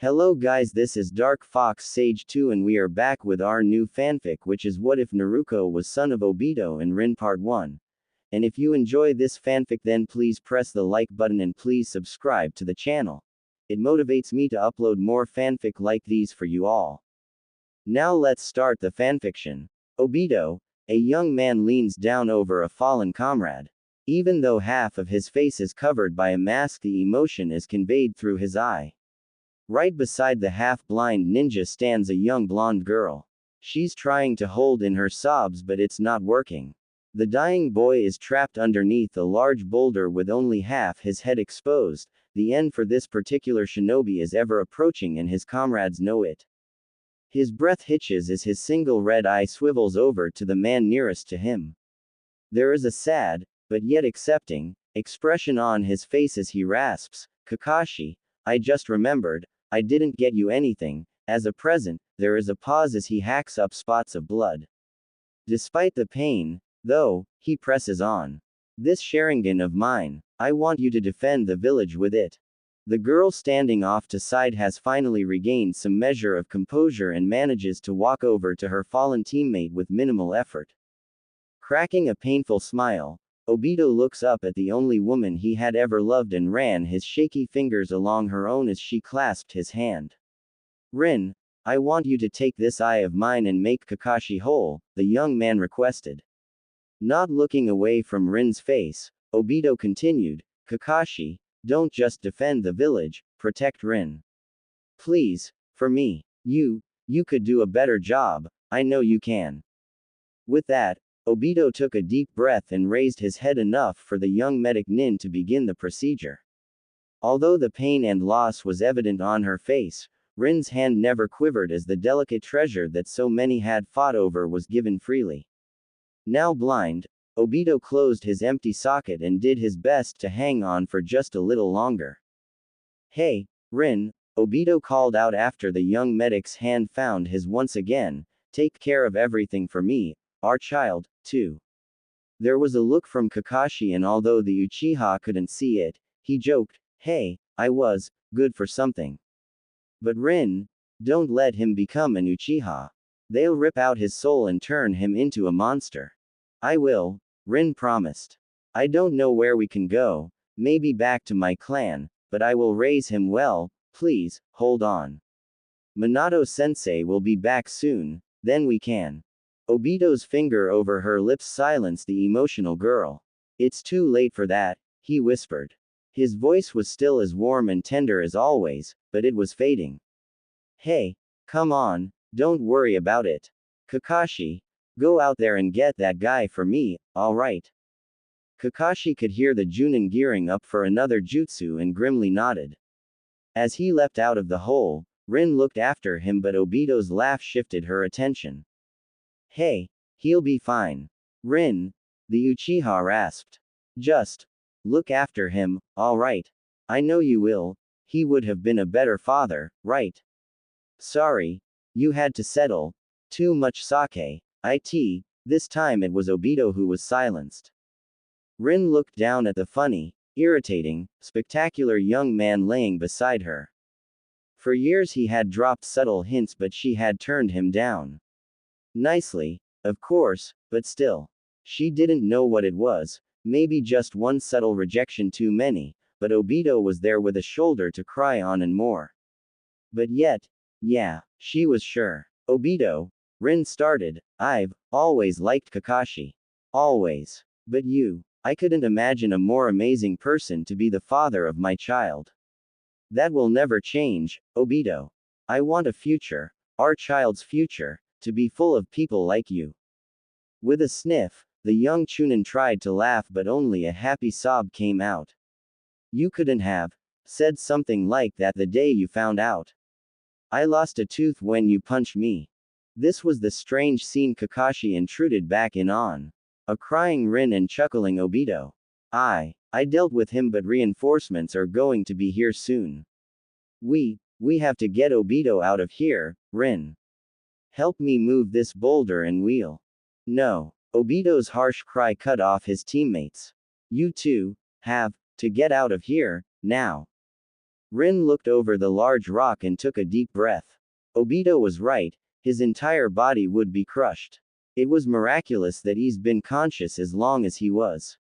Hello guys, this is Dark Fox Sage 2 and we are back with our new fanfic, which is What If Naruto Was Son of Obito and Rin Part 1. And if you enjoy this fanfic, then please press the like button and please subscribe to the channel. It motivates me to upload more fanfic like these for you all. Now let's start the fanfiction. Obito, a young man, leans down over a fallen comrade. Even though half of his face is covered by a mask, the emotion is conveyed through his eye. Right beside the half-blind ninja stands a young blonde girl. She's trying to hold in her sobs, but it's not working. The dying boy is trapped underneath a large boulder with only half his head exposed. The end for this particular shinobi is ever approaching and his comrades know it. His breath hitches as his single red eye swivels over to the man nearest to him. There is a sad, but yet accepting, expression on his face as he rasps, "Kakashi, I just remembered, I didn't get you anything, as a present." There is a pause as he hacks up spots of blood. Despite the pain, though, he presses on. "This Sharingan of mine, I want you to defend the village with it." The girl standing off to side has finally regained some measure of composure and manages to walk over to her fallen teammate with minimal effort. Cracking a painful smile, Obito looks up at the only woman he had ever loved and ran his shaky fingers along her own as she clasped his hand. "Rin, I want you to take this eye of mine and make Kakashi whole," the young man requested. Not looking away from Rin's face, Obito continued, "Kakashi, don't just defend the village, protect Rin. Please, for me. You could do a better job, I know you can." With that, Obito took a deep breath and raised his head enough for the young medic nin to begin the procedure. Although the pain and loss was evident on her face, Rin's hand never quivered as the delicate treasure that so many had fought over was given freely. Now blind, Obito closed his empty socket and did his best to hang on for just a little longer. "Hey, Rin," Obito called out after the young medic's hand found his once again, "take care of everything for me, our child, too." There was a look from Kakashi, and although the Uchiha couldn't see it, he joked, "Hey, I was good for something. But Rin, don't let him become an Uchiha. They'll rip out his soul and turn him into a monster." "I will," Rin promised. "I don't know where we can go, maybe back to my clan, but I will raise him well. Please, hold on. Minato-sensei will be back soon, then we can." Obito's finger over her lips silenced the emotional girl. "It's too late for that," he whispered. His voice was still as warm and tender as always, but it was fading. "Hey, come on, don't worry about it. Kakashi, go out there and get that guy for me, alright?" Kakashi could hear the Junin gearing up for another jutsu and grimly nodded. As he leapt out of the hole, Rin looked after him, but Obito's laugh shifted her attention. "Hey, he'll be fine. Rin," the Uchiha rasped. "Just look after him, alright? I know you will. He would have been a better father, right?" "Sorry, you had to settle. Too much sake, it." This time it was Obito who was silenced. Rin looked down at the funny, irritating, spectacular young man laying beside her. For years he had dropped subtle hints, but she had turned him down. Nicely, of course, but still. She didn't know what it was, maybe just one subtle rejection too many, but Obito was there with a shoulder to cry on and more. But yet, yeah, she was sure. "Obito," Rin started, "I've always liked Kakashi. Always. But I couldn't imagine a more amazing person to be the father of my child. That will never change, Obito. I want a future, our child's future, to be full of people like you." With a sniff, the young Chunin tried to laugh, but only a happy sob came out. "You couldn't have said something like that the day you found out. I lost a tooth when you punched me." This was the strange scene Kakashi intruded back in on. A crying Rin and chuckling Obito. I dealt with him, but reinforcements are going to be here soon. We have to get Obito out of here, Rin. Help me move this boulder and wheel." "No." Obito's harsh cry cut off his teammates. "You two have to get out of here, now." Rin looked over the large rock and took a deep breath. Obito was right, his entire body would be crushed. It was miraculous that he's been conscious as long as he was.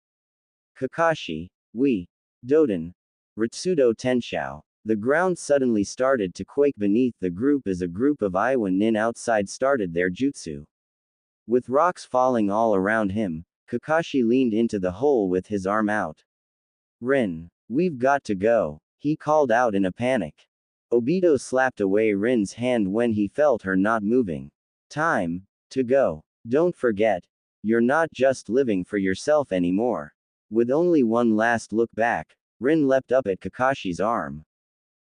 Kakashi, we, Doden, Ritsudo Tenshou. The ground suddenly started to quake beneath the group as a group of Iwa Nin outside started their jutsu. With rocks falling all around him, Kakashi leaned into the hole with his arm out. Rin, we've got to go, he called out in a panic. Obito slapped away Rin's hand when he felt her not moving. Time to go. Don't forget, you're not just living for yourself anymore. With only one last look back, Rin leapt up at Kakashi's arm.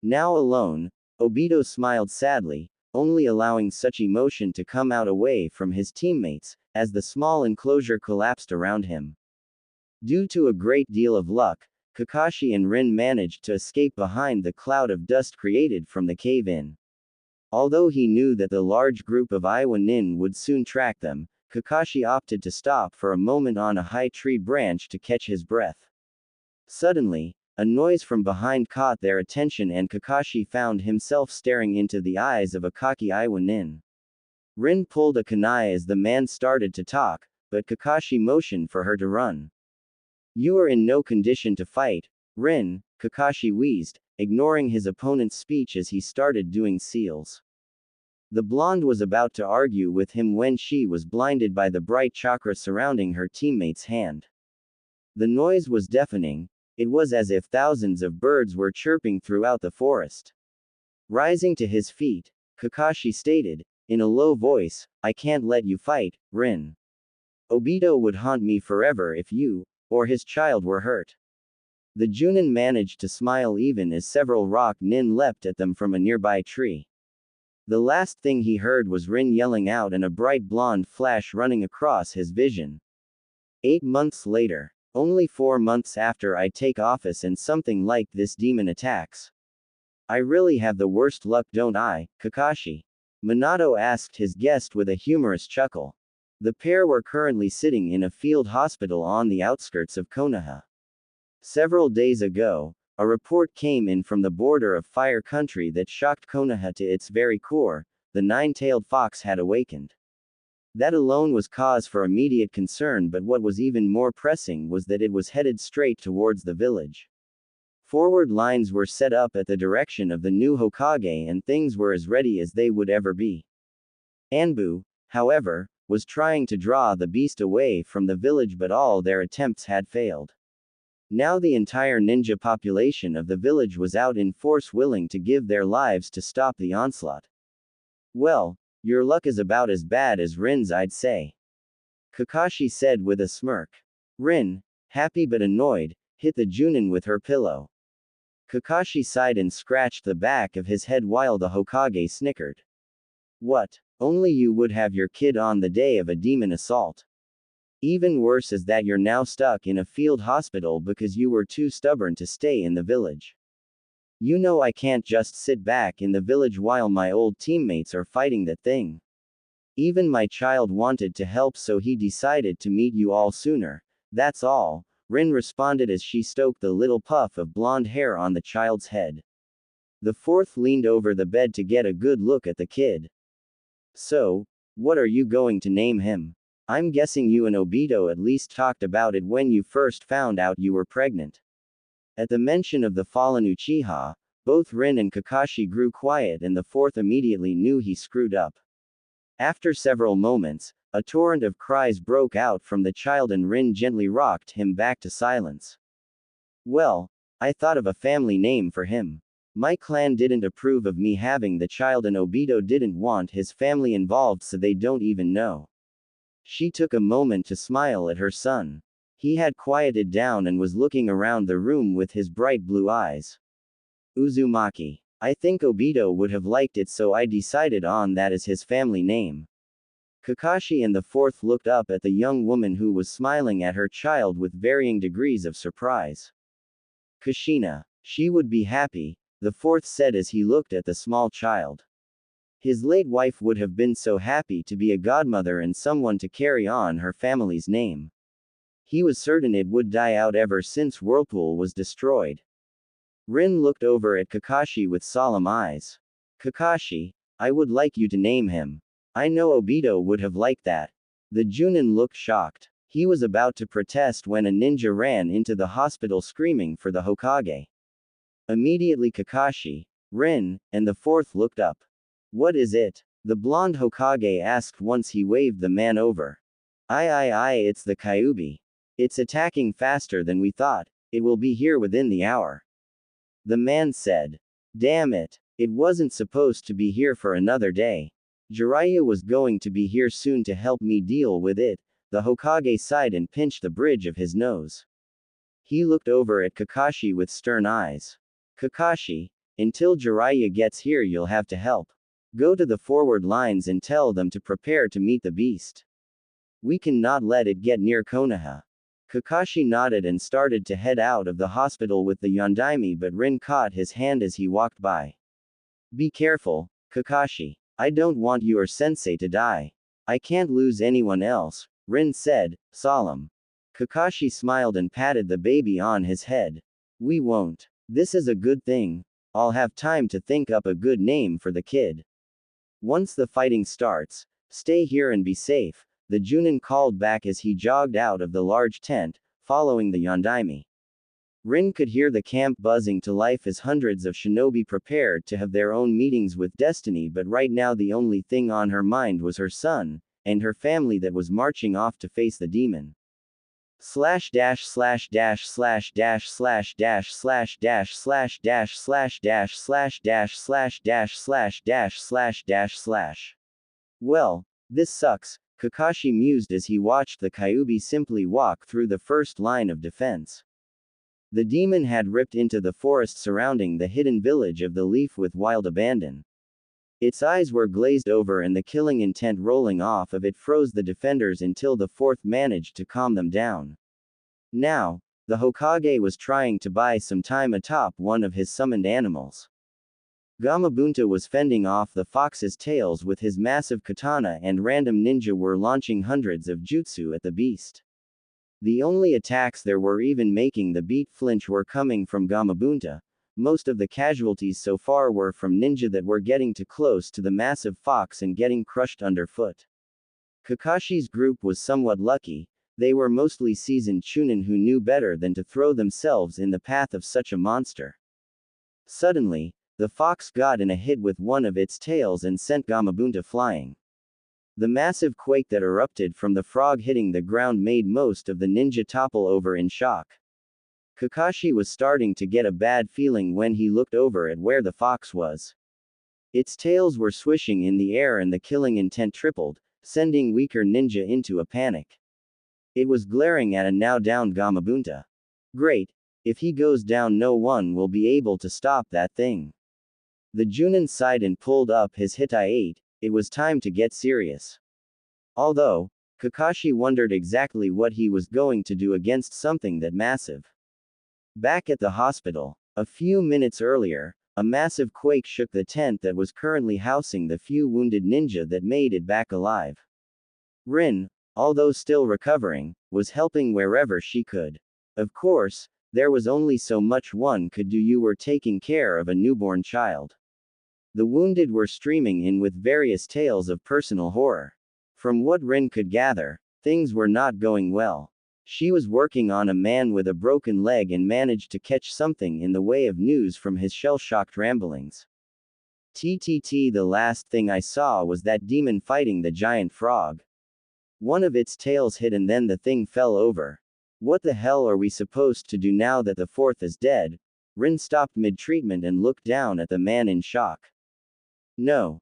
Now alone, Obito smiled sadly, only allowing such emotion to come out away from his teammates, as the small enclosure collapsed around him. Due to a great deal of luck, Kakashi and Rin managed to escape behind the cloud of dust created from the cave-in. Although he knew that the large group of Iwa Nin would soon track them, Kakashi opted to stop for a moment on a high tree branch to catch his breath. Suddenly, a noise from behind caught their attention and Kakashi found himself staring into the eyes of a cocky Iwa Nin. Rin pulled a kunai as the man started to talk, but Kakashi motioned for her to run. You are in no condition to fight, Rin, Kakashi wheezed, ignoring his opponent's speech as he started doing seals. The blonde was about to argue with him when she was blinded by the bright chakra surrounding her teammate's hand. The noise was deafening, it was as if thousands of birds were chirping throughout the forest. Rising to his feet, Kakashi stated, in a low voice, I can't let you fight, Rin. Obito would haunt me forever if you, or his child were hurt. The Junin managed to smile even as several rock nin leapt at them from a nearby tree. The last thing he heard was Rin yelling out and a bright blonde flash running across his vision. 8 months later. Only 4 months after I take office and something like this demon attacks. I really have the worst luck, don't I, Kakashi? Minato asked his guest with a humorous chuckle. The pair were currently sitting in a field hospital on the outskirts of Konoha. Several days ago, a report came in from the border of Fire Country that shocked Konoha to its very core. The nine-tailed fox had awakened. That alone was cause for immediate concern, but what was even more pressing was that it was headed straight towards the village. Forward lines were set up at the direction of the new Hokage and things were as ready as they would ever be. Anbu, however, was trying to draw the beast away from the village, but all their attempts had failed. Now the entire ninja population of the village was out in force, willing to give their lives to stop the onslaught. Well, your luck is about as bad as Rin's, I'd say. Kakashi said with a smirk. Rin, happy but annoyed, hit the Junin with her pillow. Kakashi sighed and scratched the back of his head while the Hokage snickered. What? Only you would have your kid on the day of a demon assault. Even worse is that you're now stuck in a field hospital because you were too stubborn to stay in the village. You know I can't just sit back in the village while my old teammates are fighting that thing. Even my child wanted to help, so he decided to meet you all sooner, that's all, Rin responded as she stroked the little puff of blonde hair on the child's head. The fourth leaned over the bed to get a good look at the kid. So, what are you going to name him? I'm guessing you and Obito at least talked about it when you first found out you were pregnant. At the mention of the fallen Uchiha, both Rin and Kakashi grew quiet and the fourth immediately knew he screwed up. After several moments, a torrent of cries broke out from the child and Rin gently rocked him back to silence. Well, I thought of a family name for him. My clan didn't approve of me having the child and Obito didn't want his family involved, so they don't even know. She took a moment to smile at her son. He had quieted down and was looking around the room with his bright blue eyes. Uzumaki. I think Obito would have liked it, so I decided on that as his family name. Kakashi and the fourth looked up at the young woman who was smiling at her child with varying degrees of surprise. Kushina. She would be happy, the fourth said as he looked at the small child. His late wife would have been so happy to be a godmother and someone to carry on her family's name. He was certain it would die out ever since Whirlpool was destroyed. Rin looked over at Kakashi with solemn eyes. Kakashi, I would like you to name him. I know Obito would have liked that. The Junin looked shocked. He was about to protest when a ninja ran into the hospital screaming for the Hokage. Immediately Kakashi, Rin, and the fourth looked up. What is it? The blonde Hokage asked once he waved the man over. Aye, it's the Kyuubi. It's attacking faster than we thought. It will be here within the hour. The man said. Damn it. It wasn't supposed to be here for another day. Jiraiya was going to be here soon to help me deal with it. The Hokage sighed and pinched the bridge of his nose. He looked over at Kakashi with stern eyes. Kakashi, until Jiraiya gets here you'll have to help. Go to the forward lines and tell them to prepare to meet the beast. We cannot let it get near Konoha. Kakashi nodded and started to head out of the hospital with the Yondaime, but Rin caught his hand as he walked by. Be careful, Kakashi. I don't want your sensei to die. I can't lose anyone else, Rin said, solemn. Kakashi smiled and patted the baby on his head. We won't. This is a good thing. I'll have time to think up a good name for the kid. Once the fighting starts, stay here and be safe, the Junin called back as he jogged out of the large tent, following the Yondaime. Rin could hear the camp buzzing to life as hundreds of shinobi prepared to have their own meetings with destiny, but right now the only thing on her mind was her son, and her family that was marching off to face the demon. Slash dash slash dash slash dash slash dash slash dash slash dash slash dash slash dash slash dash slash dash slash dash slash. Well, this sucks, Kakashi mused as he watched the Kyuubi simply walk through the first line of defense. The demon had ripped into the forest surrounding the hidden village of the Leaf with wild abandon. Its eyes were glazed over and the killing intent rolling off of it froze the defenders until the fourth managed to calm them down. Now, the Hokage was trying to buy some time atop one of his summoned animals. Gamabunta was fending off the fox's tails with his massive katana and random ninja were launching hundreds of jutsu at the beast. The only attacks there were even making the beat flinch were coming from Gamabunta. Most of the casualties so far were from ninja that were getting too close to the massive fox and getting crushed underfoot. Kakashi's group was somewhat lucky. They were mostly seasoned chunin who knew better than to throw themselves in the path of such a monster. Suddenly, the fox got in a hit with one of its tails and sent Gamabunta flying. The massive quake that erupted from the frog hitting the ground made most of the ninja topple over in shock. Kakashi was starting to get a bad feeling when he looked over at where the fox was. Its tails were swishing in the air and the killing intent tripled, sending weaker ninja into a panic. It was glaring at a now downed Gamabunta. Great. If he goes down no one will be able to stop that thing. The Junin sighed and pulled up his Hitai-8, it was time to get serious. Although, Kakashi wondered exactly what he was going to do against something that massive. Back at the hospital, a few minutes earlier, a massive quake shook the tent that was currently housing the few wounded ninja that made it back alive. Rin, although still recovering, was helping wherever she could. Of course, there was only so much one could do. You were taking care of a newborn child. The wounded were streaming in with various tales of personal horror. From what Rin could gather, things were not going well. She was working on a man with a broken leg and managed to catch something in the way of news from his shell-shocked ramblings. The last thing I saw was that demon fighting the giant frog. One of its tails hit and then the thing fell over. What the hell are we supposed to do now that the fourth is dead? Rin stopped mid-treatment and looked down at the man in shock. No.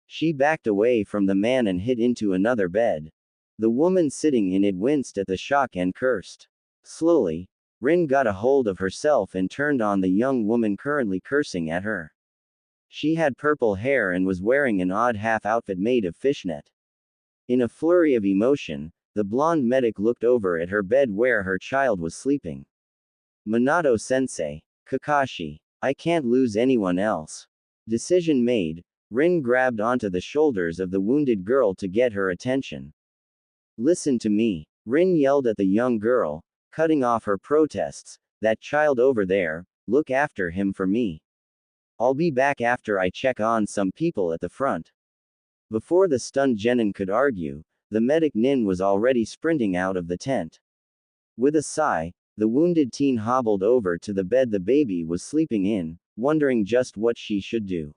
She backed away from the man and hid into another bed. The woman sitting in it winced at the shock and cursed. Slowly, Rin got a hold of herself and turned on the young woman currently cursing at her. She had purple hair and was wearing an odd half outfit made of fishnet. In a flurry of emotion, the blonde medic looked over at her bed where her child was sleeping. Minato-sensei. Kakashi. I can't lose anyone else. Decision made, Rin grabbed onto the shoulders of the wounded girl to get her attention. Listen to me, Rin yelled at the young girl, cutting off her protests. That child over there, look after him for me. I'll be back after I check on some people at the front. Before the stunned genin could argue, the medic nin was already sprinting out of the tent. With a sigh, the wounded teen hobbled over to the bed the baby was sleeping in, wondering just what she should do.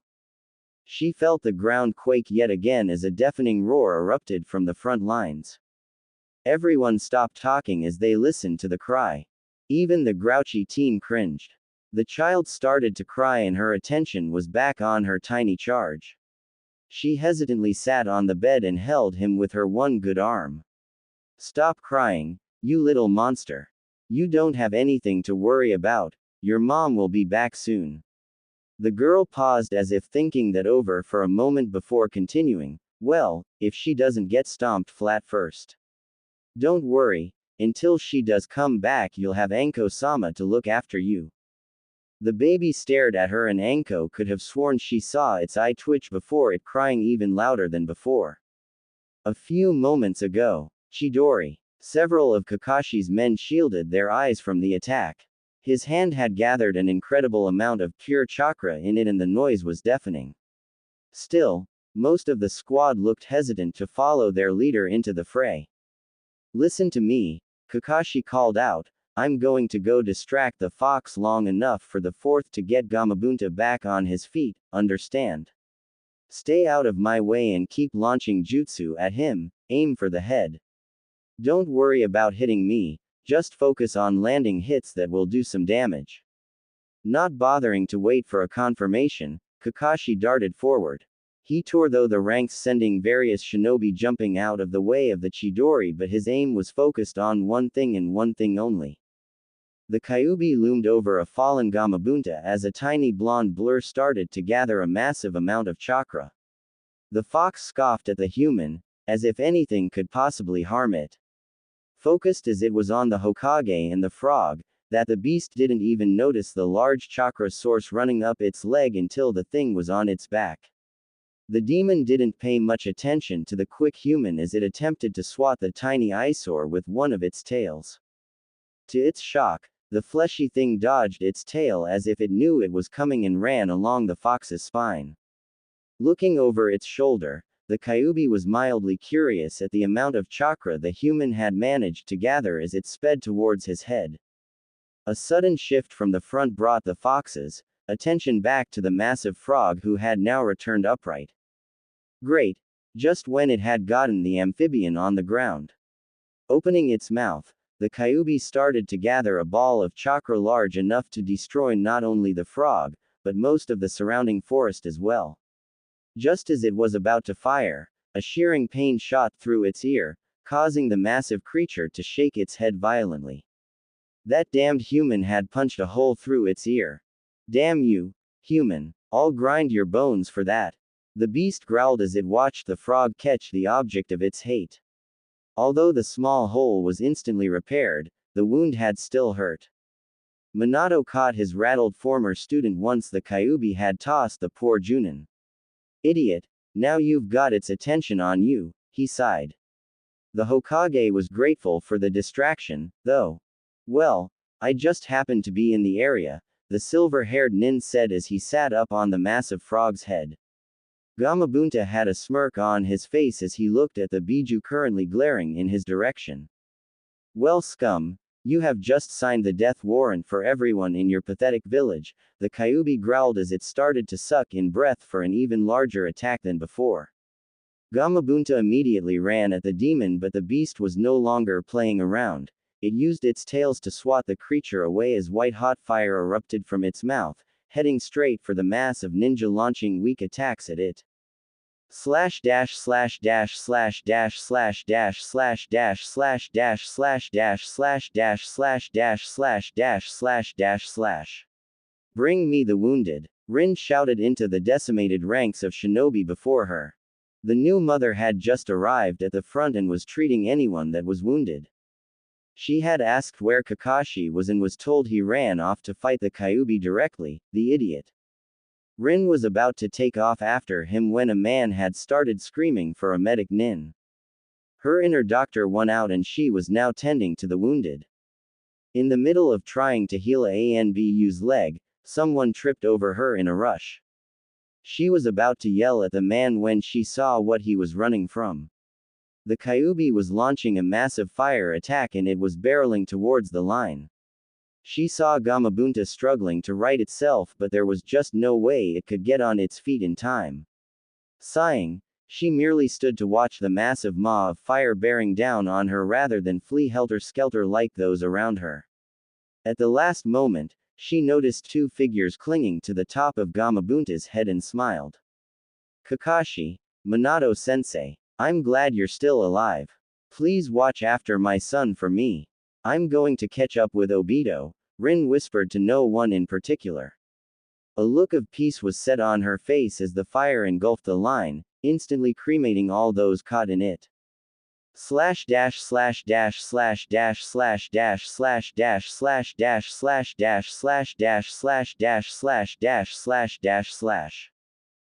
She felt the ground quake yet again as a deafening roar erupted from the front lines. Everyone stopped talking as they listened to the cry. Even the grouchy teen cringed. The child started to cry and her attention was back on her tiny charge. She hesitantly sat on the bed and held him with her one good arm. Stop crying, you little monster. You don't have anything to worry about, your mom will be back soon. The girl paused as if thinking that over for a moment before continuing, well, if she doesn't get stomped flat first. Don't worry, until she does come back you'll have Anko-sama to look after you. The baby stared at her and Anko could have sworn she saw its eye twitch before it crying even louder than before. A few moments ago, Chidori, several of Kakashi's men shielded their eyes from the attack. His hand had gathered an incredible amount of pure chakra in it and the noise was deafening. Still, most of the squad looked hesitant to follow their leader into the fray. Listen to me, Kakashi called out, I'm going to go distract the fox long enough for the fourth to get Gamabunta back on his feet, understand? Stay out of my way and keep launching jutsu at him, aim for the head. Don't worry about hitting me, just focus on landing hits that will do some damage. Not bothering to wait for a confirmation, Kakashi darted forward. He tore through the ranks sending various shinobi jumping out of the way of the Chidori but his aim was focused on one thing and one thing only. The Kyuubi loomed over a fallen Gamabunta as a tiny blonde blur started to gather a massive amount of chakra. The fox scoffed at the human, as if anything could possibly harm it. Focused as it was on the Hokage and the frog, that the beast didn't even notice the large chakra source running up its leg until the thing was on its back. The demon didn't pay much attention to the quick human as it attempted to swat the tiny eyesore with one of its tails. To its shock, the fleshy thing dodged its tail as if it knew it was coming and ran along the fox's spine. Looking over its shoulder, the Kyuubi was mildly curious at the amount of chakra the human had managed to gather as it sped towards his head. A sudden shift from the front brought the fox's attention back to the massive frog who had now returned upright. Great! Just when it had gotten the amphibian on the ground. Opening its mouth, the Kyuubi started to gather a ball of chakra large enough to destroy not only the frog, but most of the surrounding forest as well. Just as it was about to fire, a shearing pain shot through its ear, causing the massive creature to shake its head violently. That damned human had punched a hole through its ear. Damn you, human, I'll grind your bones for that. The beast growled as it watched the frog catch the object of its hate. Although the small hole was instantly repaired, the wound had still hurt. Minato caught his rattled former student once the Kyuubi had tossed the poor Junin. Idiot, now you've got its attention on you, he sighed. The Hokage was grateful for the distraction, though. Well, I just happened to be in the area, the silver-haired nin said as he sat up on the massive frog's head. Gamabunta had a smirk on his face as he looked at the Biju currently glaring in his direction. Well scum, you have just signed the death warrant for everyone in your pathetic village, the Kyuubi growled as it started to suck in breath for an even larger attack than before. Gamabunta immediately ran at the demon but the beast was no longer playing around. It used its tails to swat the creature away as white-hot fire erupted from its mouth, heading straight for the mass of ninja launching weak attacks at it. Slash dash slash dash slash dash slash dash slash dash slash dash slash dash slash dash slash dash slash dash slash dash slash. Bring me the wounded, Rin shouted into the decimated ranks of shinobi before her. The new mother had just arrived at the front and was treating anyone that was wounded. She had asked where Kakashi was and was told he ran off to fight the Kyuubi directly, the idiot. Rin was about to take off after him when a man had started screaming for a medic nin. Her inner doctor won out and she was now tending to the wounded. In the middle of trying to heal Anbu's leg, Someone tripped over her in a rush. She was about to yell at the man when she saw what he was running from. The Kyuubi was launching a massive fire attack and it was barreling towards the line. She saw Gamabunta struggling to right itself, but there was just no way it could get on its feet in time. Sighing, she merely stood to watch the massive maw of fire bearing down on her rather than flee helter-skelter like those around her. At the last moment, she noticed two figures clinging to the top of Gamabunta's head and smiled. Kakashi, Minato-sensei, I'm glad you're still alive. Please watch after my son for me. I'm going to catch up with Obito, Rin whispered to no one in particular. A look of peace was set on her face as the fire engulfed the line, instantly cremating all those caught in it. Slash dash slash dash slash dash slash dash slash dash slash dash slash dash slash dash slash dash slash dash slash dash slash.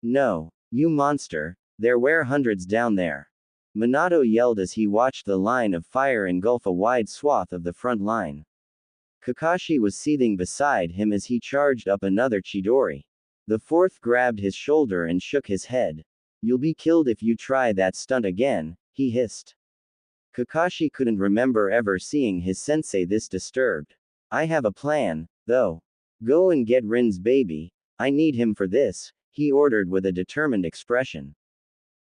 No, you monster, there were hundreds down there. Minato yelled as he watched the line of fire engulf a wide swath of the front line. Kakashi was seething beside him as he charged up another Chidori. The fourth grabbed his shoulder and shook his head. You'll be killed if you try that stunt again, he hissed. Kakashi couldn't remember ever seeing his sensei this disturbed. I have a plan, though. Go and get Rin's baby, I need him for this, he ordered with a determined expression.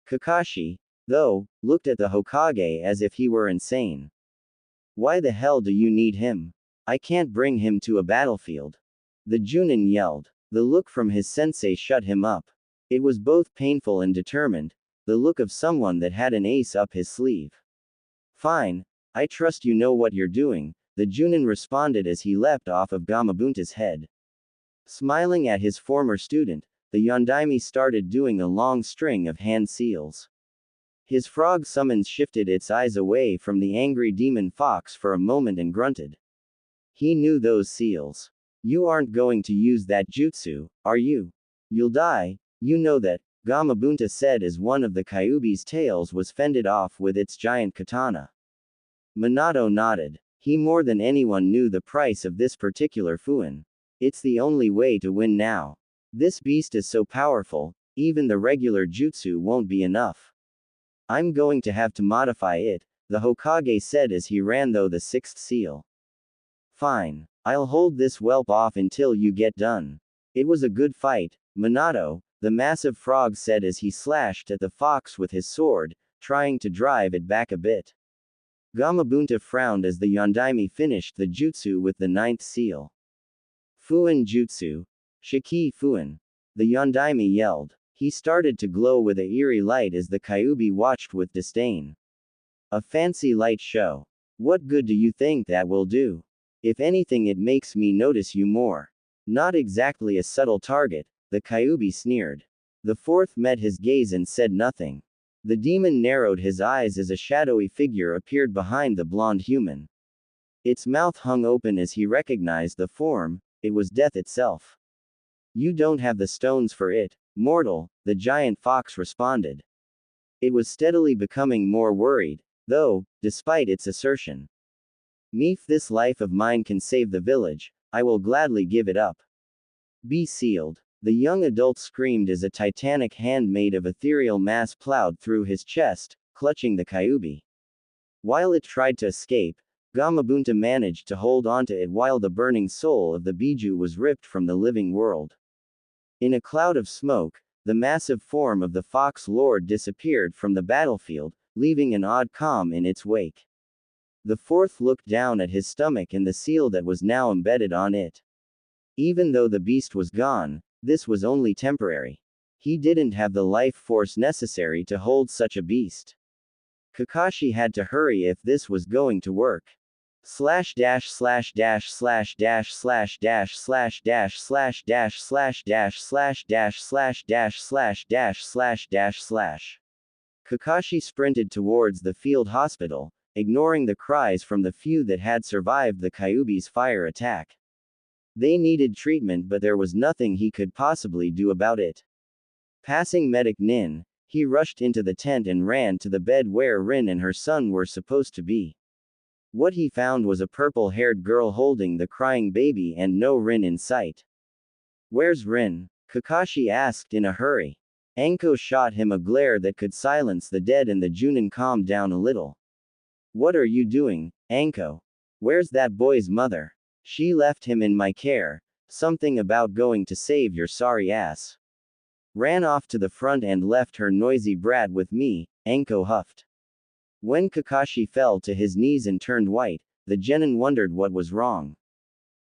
Kakashi, though, looked at the Hokage as if he were insane. Why the hell do you need him? I can't bring him to a battlefield. The Junin yelled. The look from his sensei shut him up. It was both painful and determined, the look of someone that had an ace up his sleeve. Fine, I trust you know what you're doing, the Junin responded as he leapt off of Gamabunta's head. Smiling at his former student, the Yondaime started doing a long string of hand seals. His frog summons shifted its eyes away from the angry demon fox for a moment and grunted. He knew those seals. You aren't going to use that jutsu, are you? You'll die, you know that, Gamabunta said as one of the Kyuubi's tails was fended off with its giant katana. Minato nodded. He more than anyone knew the price of this particular fuin. It's the only way to win now. This beast is so powerful, even the regular jutsu won't be enough. I'm going to have to modify it, the Hokage said as he ran through the sixth seal. Fine. I'll hold this whelp off until you get done. It was a good fight, Minato, the massive frog said as he slashed at the fox with his sword, trying to drive it back a bit. Gamabunta frowned as the Yondaime finished the jutsu with the ninth seal. Fuin Jutsu. Shiki Fuin. The Yondaime yelled. He started to glow with a eerie light as the Kyuubi watched with disdain. A fancy light show. What good do you think that will do? If anything, it makes me notice you more. Not exactly a subtle target, the Kyuubi sneered. The fourth met his gaze and said nothing. The demon narrowed his eyes as a shadowy figure appeared behind the blonde human. Its mouth hung open as he recognized the form, it was death itself. You don't have the stones for it, mortal, the giant fox responded. It was steadily becoming more worried, though, despite its assertion. If this life of mine can save the village, I will gladly give it up. Be sealed. The young adult screamed as a titanic hand made of ethereal mass plowed through his chest, clutching the Kyuubi. While it tried to escape, Gamabunta managed to hold onto it while the burning soul of the Biju was ripped from the living world. In a cloud of smoke, the massive form of the Fox Lord disappeared from the battlefield, leaving an odd calm in its wake. The fourth looked down at his stomach and the seal that was now embedded on it. Even though the beast was gone, this was only temporary. He didn't have the life force necessary to hold such a beast. Kakashi had to hurry if this was going to work. Slash dash slash dash slash dash slash dash slash dash slash dash slash dash slash dash slash dash slash dash slash dash slash. Kakashi sprinted towards the field hospital, ignoring the cries from the few that had survived the Kyuubi's fire attack. They needed treatment, but there was nothing he could possibly do about it. Passing Medic Nin, he rushed into the tent and ran to the bed where Rin and her son were supposed to be. What he found was a purple-haired girl holding the crying baby and no Rin in sight. Where's Rin? Kakashi asked in a hurry. Anko shot him a glare that could silence the dead and the Junin calmed down a little. What are you doing, Anko? Where's that boy's mother? She left him in my care. Something about going to save your sorry ass. Ran off to the front and left her noisy brat with me, Anko huffed. When Kakashi fell to his knees and turned white, the genin wondered what was wrong.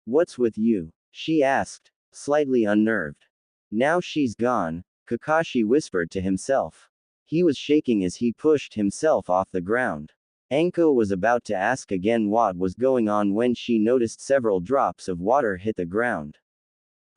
What's with you? She asked, slightly unnerved. Now she's gone, Kakashi whispered to himself. He was shaking as he pushed himself off the ground. Anko was about to ask again what was going on when she noticed several drops of water hit the ground.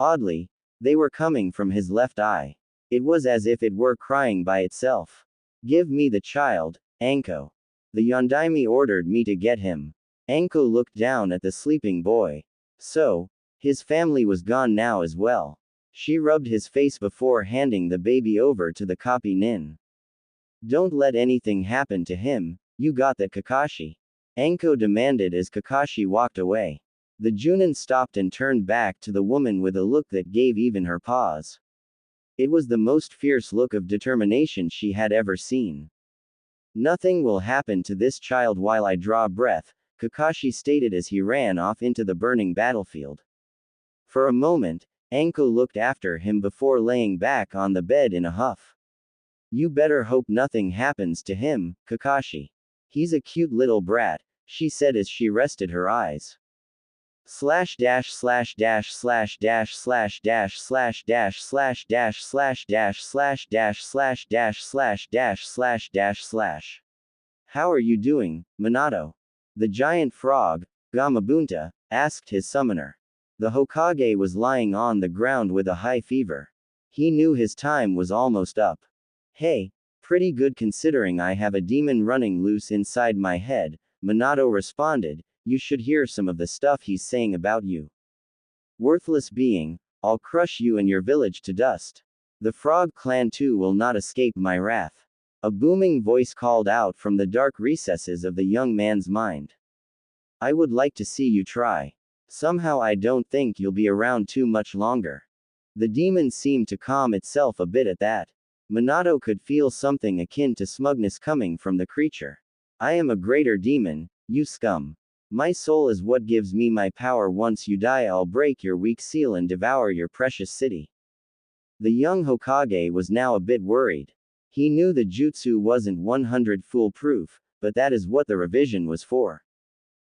Oddly, they were coming from his left eye. It was as if it were crying by itself. Give me the child, Anko. The Yondaime ordered me to get him. Anko looked down at the sleeping boy. So, his family was gone now as well. She rubbed his face before handing the baby over to the copy nin. Don't let anything happen to him, you got that, Kakashi? Anko demanded as Kakashi walked away. The Junin stopped and turned back to the woman with a look that gave even her pause. It was the most fierce look of determination she had ever seen. Nothing will happen to this child while I draw breath, Kakashi stated as he ran off into the burning battlefield. For a moment, Anko looked after him before laying back on the bed in a huff. You better hope nothing happens to him, Kakashi. He's a cute little brat, she said as she rested her eyes. Slash dash slash dash slash dash slash dash slash dash slash dash slash dash slash dash slash dash slash dash slash dash slash. How are you doing, Minato? The giant frog, Gamabunta, asked his summoner. The Hokage was lying on the ground with a high fever. He knew his time was almost up. Hey, pretty good considering I have a demon running loose inside my head, Minato responded. You should hear some of the stuff he's saying about you. Worthless being, I'll crush you and your village to dust. The frog clan too will not escape my wrath. A booming voice called out from the dark recesses of the young man's mind. I would like to see you try. Somehow I don't think you'll be around too much longer. The demon seemed to calm itself a bit at that. Minato could feel something akin to smugness coming from the creature. I am a greater demon, you scum. My soul is what gives me my power. Once you die, I'll break your weak seal and devour your precious city. The young Hokage was now a bit worried. He knew the jutsu wasn't 100% foolproof, but that is what the revision was for.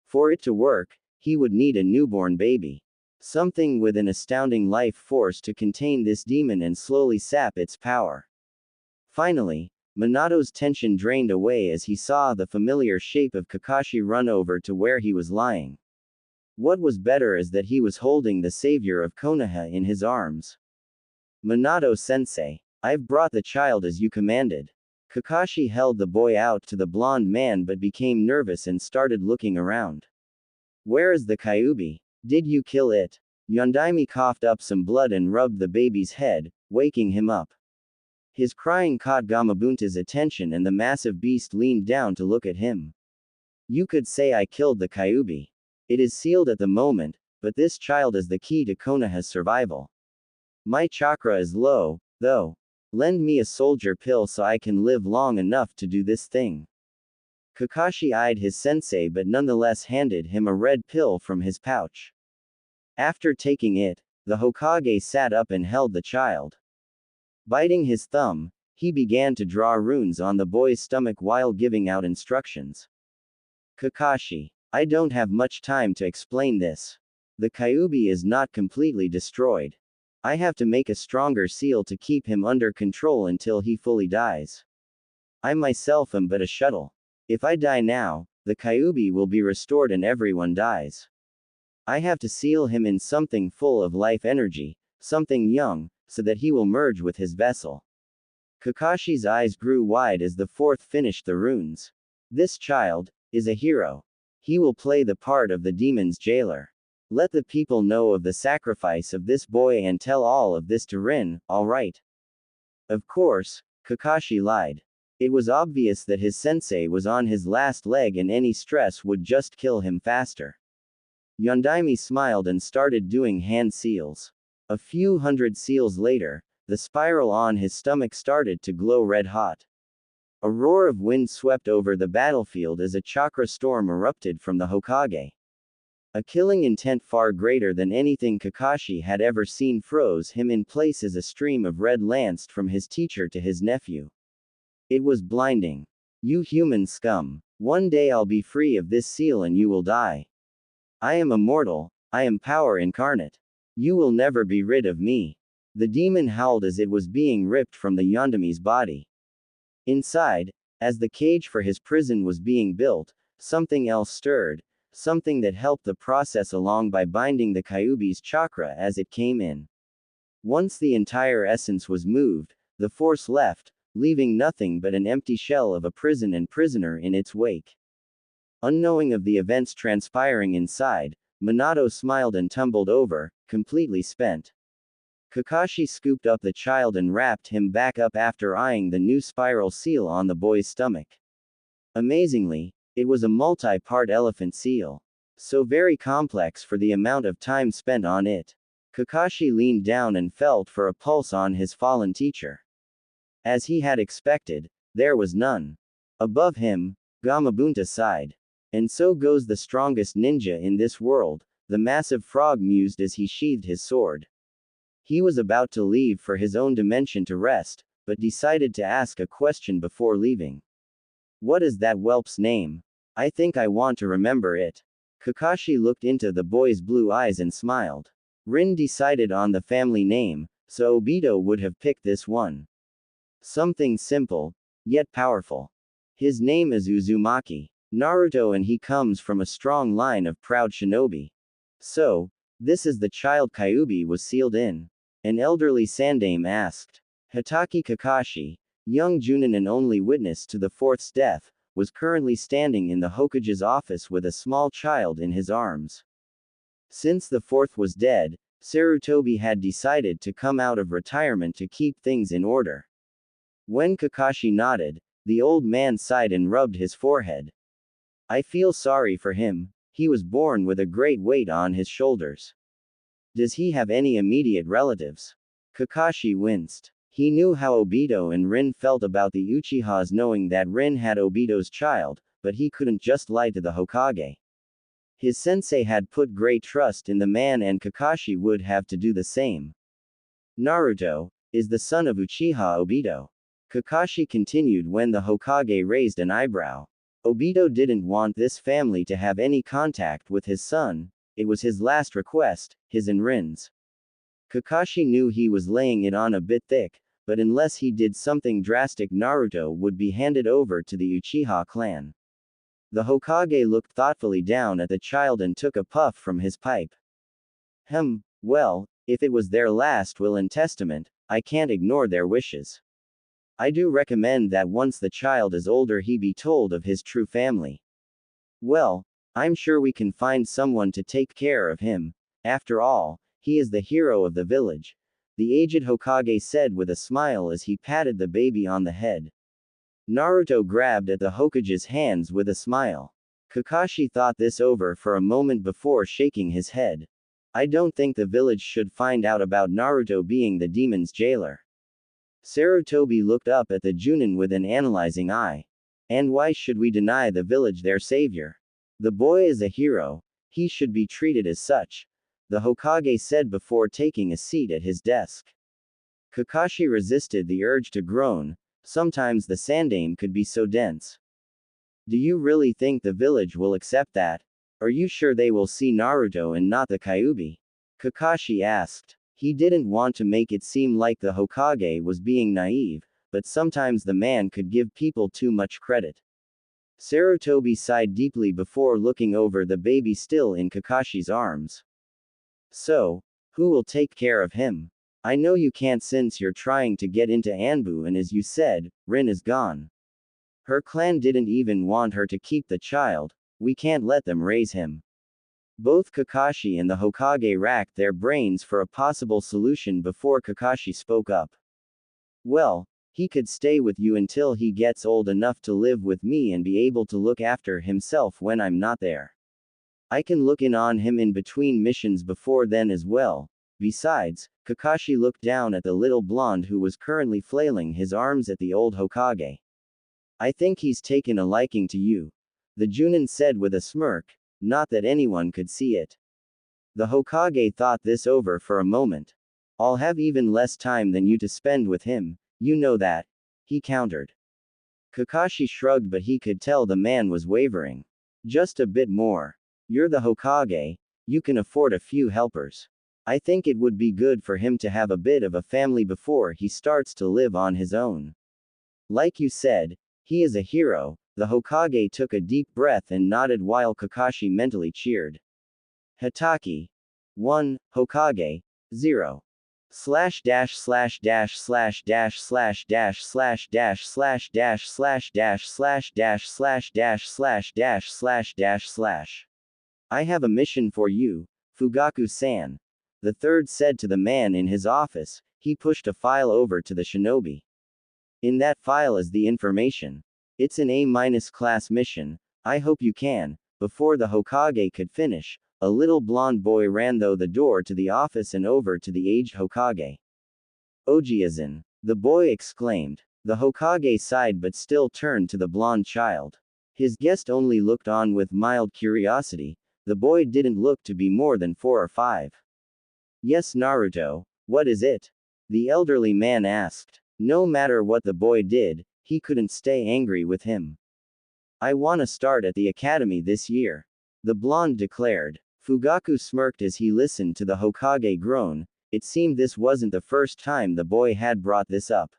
For it to work, he would need a newborn baby. Something with an astounding life force to contain this demon and slowly sap its power. Finally, Minato's tension drained away as he saw the familiar shape of Kakashi run over to where he was lying. What was better is that he was holding the savior of Konoha in his arms. Minato-sensei, I've brought the child as you commanded. Kakashi held the boy out to the blonde man but became nervous and started looking around. Where is the Kyuubi? Did you kill it? Yondaime coughed up some blood and rubbed the baby's head, waking him up. His crying caught Gamabunta's attention and the massive beast leaned down to look at him. You could say I killed the Kyuubi. It is sealed at the moment, but this child is the key to Konoha's survival. My chakra is low, though. Lend me a soldier pill so I can live long enough to do this thing. Kakashi eyed his sensei but nonetheless handed him a red pill from his pouch. After taking it, the Hokage sat up and held the child. Biting his thumb, he began to draw runes on the boy's stomach while giving out instructions. Kakashi, I don't have much time to explain this. The Kyuubi is not completely destroyed. I have to make a stronger seal to keep him under control until he fully dies. I myself am but a shuttle. If I die now, the Kyuubi will be restored and everyone dies. I have to seal him in something full of life energy, something young, so that he will merge with his vessel. Kakashi's eyes grew wide as the fourth finished the runes. This child is a hero. He will play the part of the demon's jailer. Let the people know of the sacrifice of this boy and tell all of this to Rin, alright? Of course, Kakashi lied. It was obvious that his sensei was on his last leg and any stress would just kill him faster. Yondaime smiled and started doing hand seals. A few hundred seals later, the spiral on his stomach started to glow red hot. A roar of wind swept over the battlefield as a chakra storm erupted from the Hokage. A killing intent far greater than anything Kakashi had ever seen froze him in place as a stream of red lanced from his teacher to his nephew. It was blinding. You human scum. One day I'll be free of this seal and you will die. I am immortal. I am power incarnate. You will never be rid of me. The demon howled as it was being ripped from the Yondame's body. Inside, as the cage for his prison was being built, something else stirred, something that helped the process along by binding the Kyuubi's chakra as it came in. Once the entire essence was moved, the force left, leaving nothing but an empty shell of a prison and prisoner in its wake. Unknowing of the events transpiring inside, Minato smiled and tumbled over, completely spent. Kakashi scooped up the child and wrapped him back up after eyeing the new spiral seal on the boy's stomach. Amazingly, it was a multi-part elephant seal. So very complex for the amount of time spent on it. Kakashi leaned down and felt for a pulse on his fallen teacher. As he had expected, there was none. Above him, Gamabunta sighed. And so goes the strongest ninja in this world, the massive frog mused as he sheathed his sword. He was about to leave for his own dimension to rest, but decided to ask a question before leaving. What is that whelp's name? I think I want to remember it. Kakashi looked into the boy's blue eyes and smiled. Rin decided on the family name, so Obito would have picked this one. Something simple, yet powerful. His name is Uzumaki. Naruto and he comes from a strong line of proud shinobi. So, this is the child Kyuubi was sealed in. An elderly Sandame asked. Hitaki Kakashi, young Junin and only witness to the fourth's death, was currently standing in the Hokage's office with a small child in his arms. Since the fourth was dead, Sarutobi had decided to come out of retirement to keep things in order. When Kakashi nodded, the old man sighed and rubbed his forehead. I feel sorry for him, he was born with a great weight on his shoulders. Does he have any immediate relatives? Kakashi winced. He knew how Obito and Rin felt about the Uchihas knowing that Rin had Obito's child, but he couldn't just lie to the Hokage. His sensei had put great trust in the man and Kakashi would have to do the same. Naruto is the son of Uchiha Obito. Kakashi continued when the Hokage raised an eyebrow. Obito didn't want this family to have any contact with his son, it was his last request, his and Rin's. Kakashi knew he was laying it on a bit thick, but unless he did something drastic Naruto would be handed over to the Uchiha clan. The Hokage looked thoughtfully down at the child and took a puff from his pipe. Well, if it was their last will and testament, I can't ignore their wishes. I do recommend that once the child is older he be told of his true family. Well, I'm sure we can find someone to take care of him. After all, he is the hero of the village, the aged Hokage said with a smile as he patted the baby on the head. Naruto grabbed at the Hokage's hands with a smile. Kakashi thought this over for a moment before shaking his head. I don't think the village should find out about Naruto being the demon's jailer. Sarutobi looked up at the Junin with an analyzing eye. And why should we deny the village their savior? The boy is a hero, he should be treated as such, the Hokage said before taking a seat at his desk. Kakashi resisted the urge to groan, sometimes the Sandame could be so dense. Do you really think the village will accept that? Are you sure they will see Naruto and not the Kyuubi? Kakashi asked. He didn't want to make it seem like the Hokage was being naive, but sometimes the man could give people too much credit. Sarutobi sighed deeply before looking over the baby still in Kakashi's arms. So, who will take care of him? I know you can't since you're trying to get into Anbu and as you said, Rin is gone. Her clan didn't even want her to keep the child, we can't let them raise him. Both Kakashi and the Hokage racked their brains for a possible solution before Kakashi spoke up. Well, he could stay with you until he gets old enough to live with me and be able to look after himself when I'm not there. I can look in on him in between missions before then as well, Besides, Kakashi looked down at the little blonde who was currently flailing his arms at the old Hokage. I think he's taken a liking to you, the Junin said with a smirk, not that anyone could see it. The Hokage thought this over for a moment. I'll have even less time than you to spend with him, you know that, he countered. Kakashi shrugged, but he could tell the man was wavering. Just a bit more. You're the Hokage, you can afford a few helpers. I think it would be good for him to have a bit of a family before he starts to live on his own. Like you said, he is a hero. The Hokage took a deep breath and nodded while Kakashi mentally cheered. Hatake. 1, Hokage. 0. Slash dash slash dash slash dash slash dash slash dash slash dash slash dash slash dash slash dash slash dash slash dash slash. I have a mission for you, Fugaku-san. The third said to the man in his office. He pushed a file over to the shinobi. In that file is the information. It's an A- class mission. I hope you can. Before the Hokage could finish, a little blonde boy ran through the door to the office and over to the aged Hokage. Ojiazan, the boy exclaimed. The Hokage sighed but still turned to the blonde child. His guest only looked on with mild curiosity. The boy didn't look to be more than 4 or 5. Yes, Naruto, what is it? The elderly man asked. No matter what the boy did, he couldn't stay angry with him. I wanna start at the academy this year, the blonde declared. Fugaku smirked as he listened to the Hokage groan. It seemed this wasn't the first time the boy had brought this up.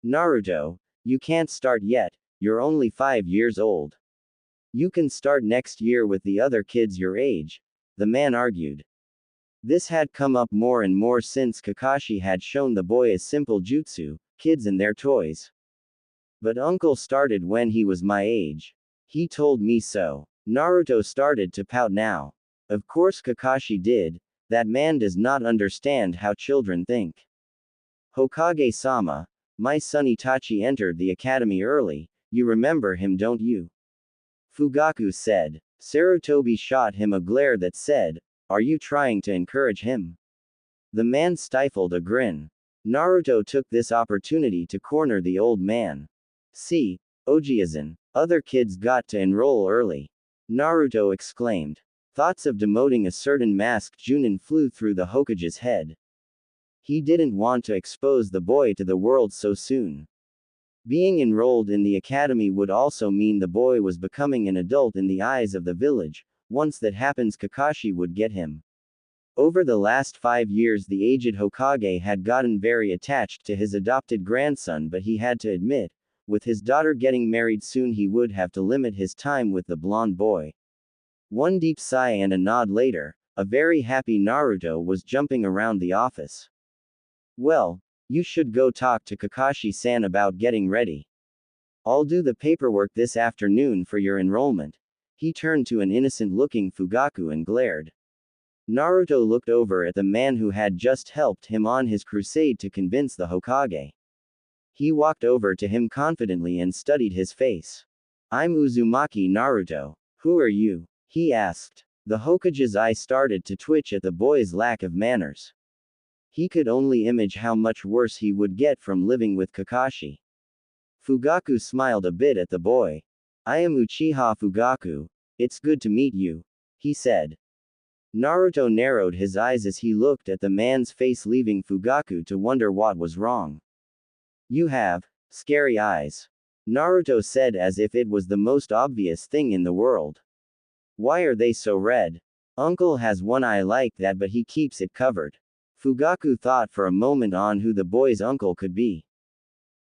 Naruto, you can't start yet, you're only 5 years old. You can start next year with the other kids your age, the man argued. This had come up more and more since Kakashi had shown the boy a simple jutsu, kids and their toys. But uncle started when he was my age. He told me so. Naruto started to pout now. Of course Kakashi did. That man does not understand how children think. Hokage-sama, my son Itachi entered the academy early, you remember him don't you? Fugaku said. Sarutobi shot him a glare that said, are you trying to encourage him? The man stifled a grin. Naruto took this opportunity to corner the old man. See, Ojiazan, other kids got to enroll early. Naruto exclaimed. Thoughts of demoting a certain masked Junin flew through the Hokage's head. He didn't want to expose the boy to the world so soon. Being enrolled in the academy would also mean the boy was becoming an adult in the eyes of the village. Once that happens, Kakashi would get him. Over the last 5 years, the aged Hokage had gotten very attached to his adopted grandson, but he had to admit, with his daughter getting married soon, he would have to limit his time with the blonde boy. One deep sigh and a nod later, a very happy Naruto was jumping around the office. Well, you should go talk to Kakashi-san about getting ready. I'll do the paperwork this afternoon for your enrollment. He turned to an innocent-looking Fugaku and glared. Naruto looked over at the man who had just helped him on his crusade to convince the Hokage. He walked over to him confidently and studied his face. I'm Uzumaki Naruto. Who are you? He asked. The Hokage's eye started to twitch at the boy's lack of manners. He could only imagine how much worse he would get from living with Kakashi. Fugaku smiled a bit at the boy. I am Uchiha Fugaku. It's good to meet you, he said. Naruto narrowed his eyes as he looked at the man's face, leaving Fugaku to wonder what was wrong. You have scary eyes, Naruto said as if it was the most obvious thing in the world. Why are they so red? Uncle has one eye like that, but he keeps it covered. Fugaku thought for a moment on who the boy's uncle could be.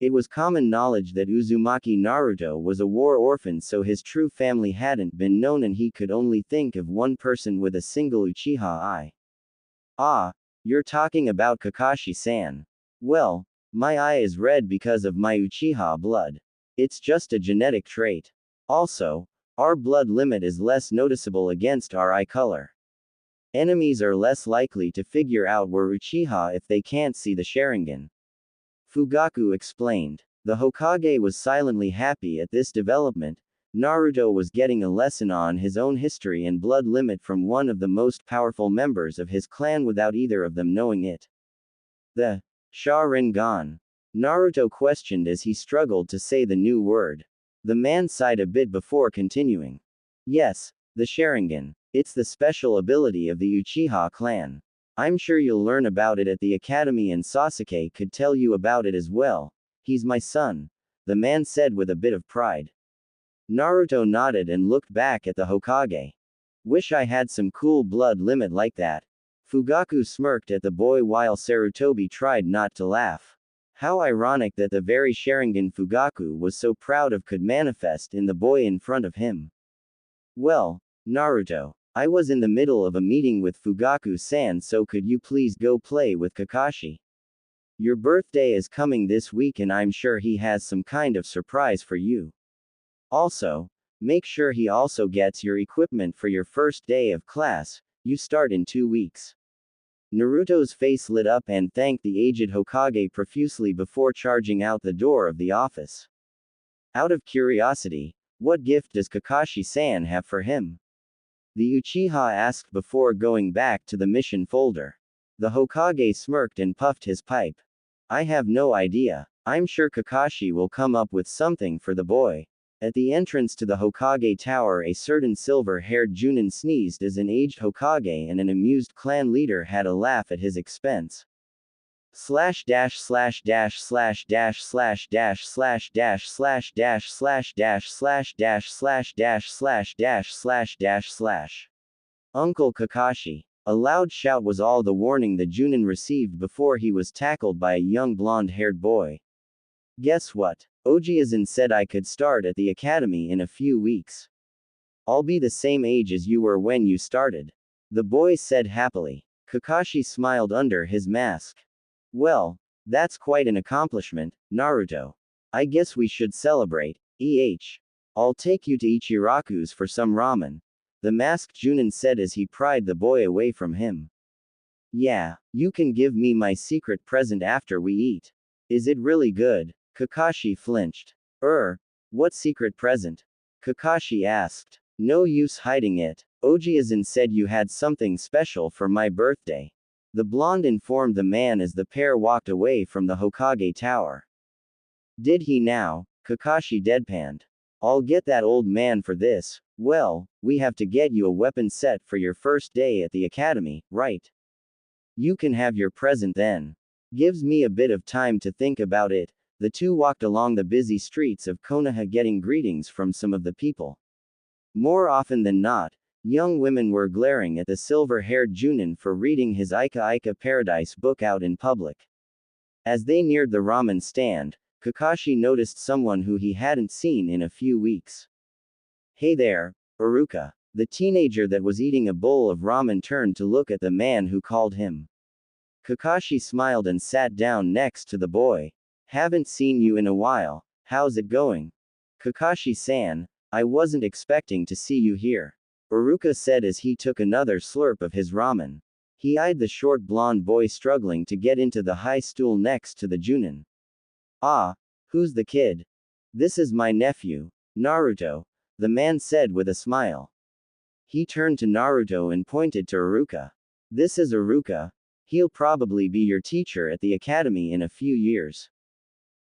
It was common knowledge that Uzumaki Naruto was a war orphan, so his true family hadn't been known, and he could only think of one person with a single Uchiha eye. Ah, you're talking about Kakashi-san. Well, my eye is red because of my Uchiha blood. It's just a genetic trait. Also, our blood limit is less noticeable against our eye color. Enemies are less likely to figure out we're Uchiha if they can't see the Sharingan. Fugaku explained. The Hokage was silently happy at this development. Naruto was getting a lesson on his own history and blood limit from one of the most powerful members of his clan without either of them knowing it. The Sharingan. Naruto questioned as he struggled to say the new word. The man sighed a bit before continuing. Yes, the Sharingan. It's the special ability of the Uchiha clan. I'm sure you'll learn about it at the academy and Sasuke could tell you about it as well. He's my son, the man said with a bit of pride. Naruto nodded and looked back at the Hokage. Wish I had some cool blood limit like that. Fugaku smirked at the boy while Sarutobi tried not to laugh. How ironic that the very Sharingan Fugaku was so proud of could manifest in the boy in front of him. Well, Naruto, I was in the middle of a meeting with Fugaku-san, so could you please go play with Kakashi? Your birthday is coming this week and I'm sure he has some kind of surprise for you. Also, make sure he also gets your equipment for your first day of class, you start in 2 weeks. Naruto's face lit up and thanked the aged Hokage profusely before charging out the door of the office. Out of curiosity, what gift does Kakashi-san have for him? The Uchiha asked before going back to the mission folder. The Hokage smirked and puffed his pipe. I have no idea. I'm sure Kakashi will come up with something for the boy. At the entrance to the Hokage tower, a certain silver-haired Junin sneezed as an aged Hokage and an amused clan leader had a laugh at his expense. Slash dash slash dash slash dash slash dash slash dash slash dash slash dash slash dash slash dash slash dash slash dash slash. Uncle Kakashi. A loud shout was all the warning the Junin received before he was tackled by a young blonde-haired boy. Guess what? Ojiazan said I could start at the academy in a few weeks. I'll be the same age as you were when you started. The boy said happily. Kakashi smiled under his mask. Well, that's quite an accomplishment, Naruto. I guess we should celebrate. I'll take you to Ichiraku's for some ramen. The masked Junin said as he pried the boy away from him. Yeah, you can give me my secret present after we eat. Is it really good? Kakashi flinched. What secret present? Kakashi asked. No use hiding it. Ojiazan said you had something special for my birthday. The blonde informed the man as the pair walked away from the Hokage tower. Did he now? Kakashi deadpanned. I'll get that old man for this. Well, we have to get you a weapon set for your first day at the academy, right? You can have your present then. Gives me a bit of time to think about it. The two walked along the busy streets of Konoha getting greetings from some of the people. More often than not, young women were glaring at the silver-haired Junin for reading his Ika Ika Paradise book out in public. As they neared the ramen stand, Kakashi noticed someone who he hadn't seen in a few weeks. Hey there, Iruka. The teenager that was eating a bowl of ramen turned to look at the man who called him. Kakashi smiled and sat down next to the boy. Haven't seen you in a while, how's it going? Kakashi-san, I wasn't expecting to see you here. Iruka said as he took another slurp of his ramen. He eyed the short blonde boy struggling to get into the high stool next to the Junin. Ah, who's the kid? This is my nephew, Naruto, the man said with a smile. He turned to Naruto and pointed to Iruka. This is Iruka. He'll probably be your teacher at the academy in a few years.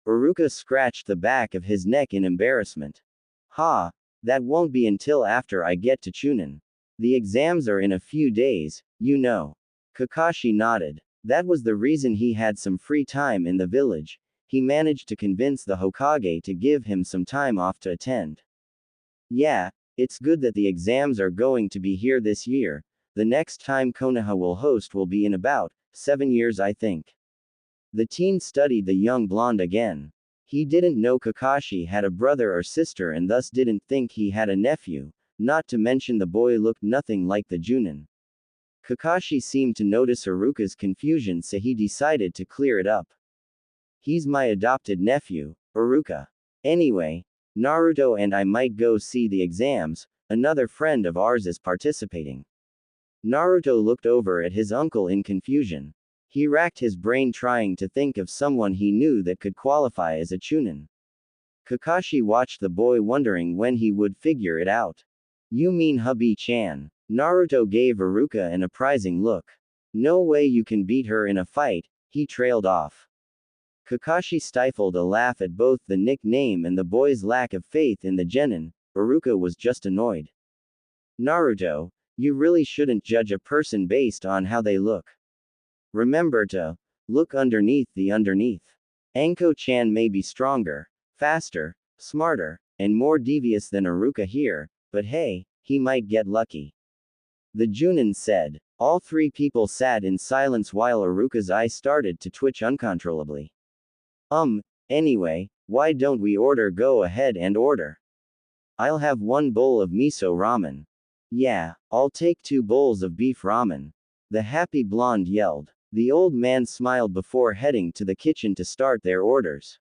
Iruka scratched the back of his neck in embarrassment. Ha, that won't be until after I get to Chunin. The exams are in a few days, you know. Kakashi nodded. That was the reason he had some free time in the village. He managed to convince the Hokage to give him some time off to attend. Yeah, it's good that the exams are going to be here this year. The next time Konoha will host will be in about 7 years, I think. The teen studied the young blonde again. He didn't know Kakashi had a brother or sister and thus didn't think he had a nephew, not to mention the boy looked nothing like the Junin. Kakashi seemed to notice Iruka's confusion, so he decided to clear it up. He's my adopted nephew, Iruka. Anyway, Naruto and I might go see the exams, another friend of ours is participating. Naruto looked over at his uncle in confusion. He racked his brain trying to think of someone he knew that could qualify as a Chunin. Kakashi watched the boy wondering when he would figure it out. You mean hubby-chan? Naruto gave Iruka an apprising look. No way you can beat her in a fight, he trailed off. Kakashi stifled a laugh at both the nickname and the boy's lack of faith in the genin. Iruka was just annoyed. Naruto, you really shouldn't judge a person based on how they look. Remember to look underneath the underneath. Anko-chan may be stronger, faster, smarter, and more devious than Iruka here, but hey, he might get lucky. The Junin said. All three people sat in silence while Iruka's eyes started to twitch uncontrollably. Anyway, why don't we order? Go ahead and order. I'll have 1 bowl of miso ramen. Yeah, I'll take 2 bowls of beef ramen. The happy blonde yelled. The old man smiled before heading to the kitchen to start their orders.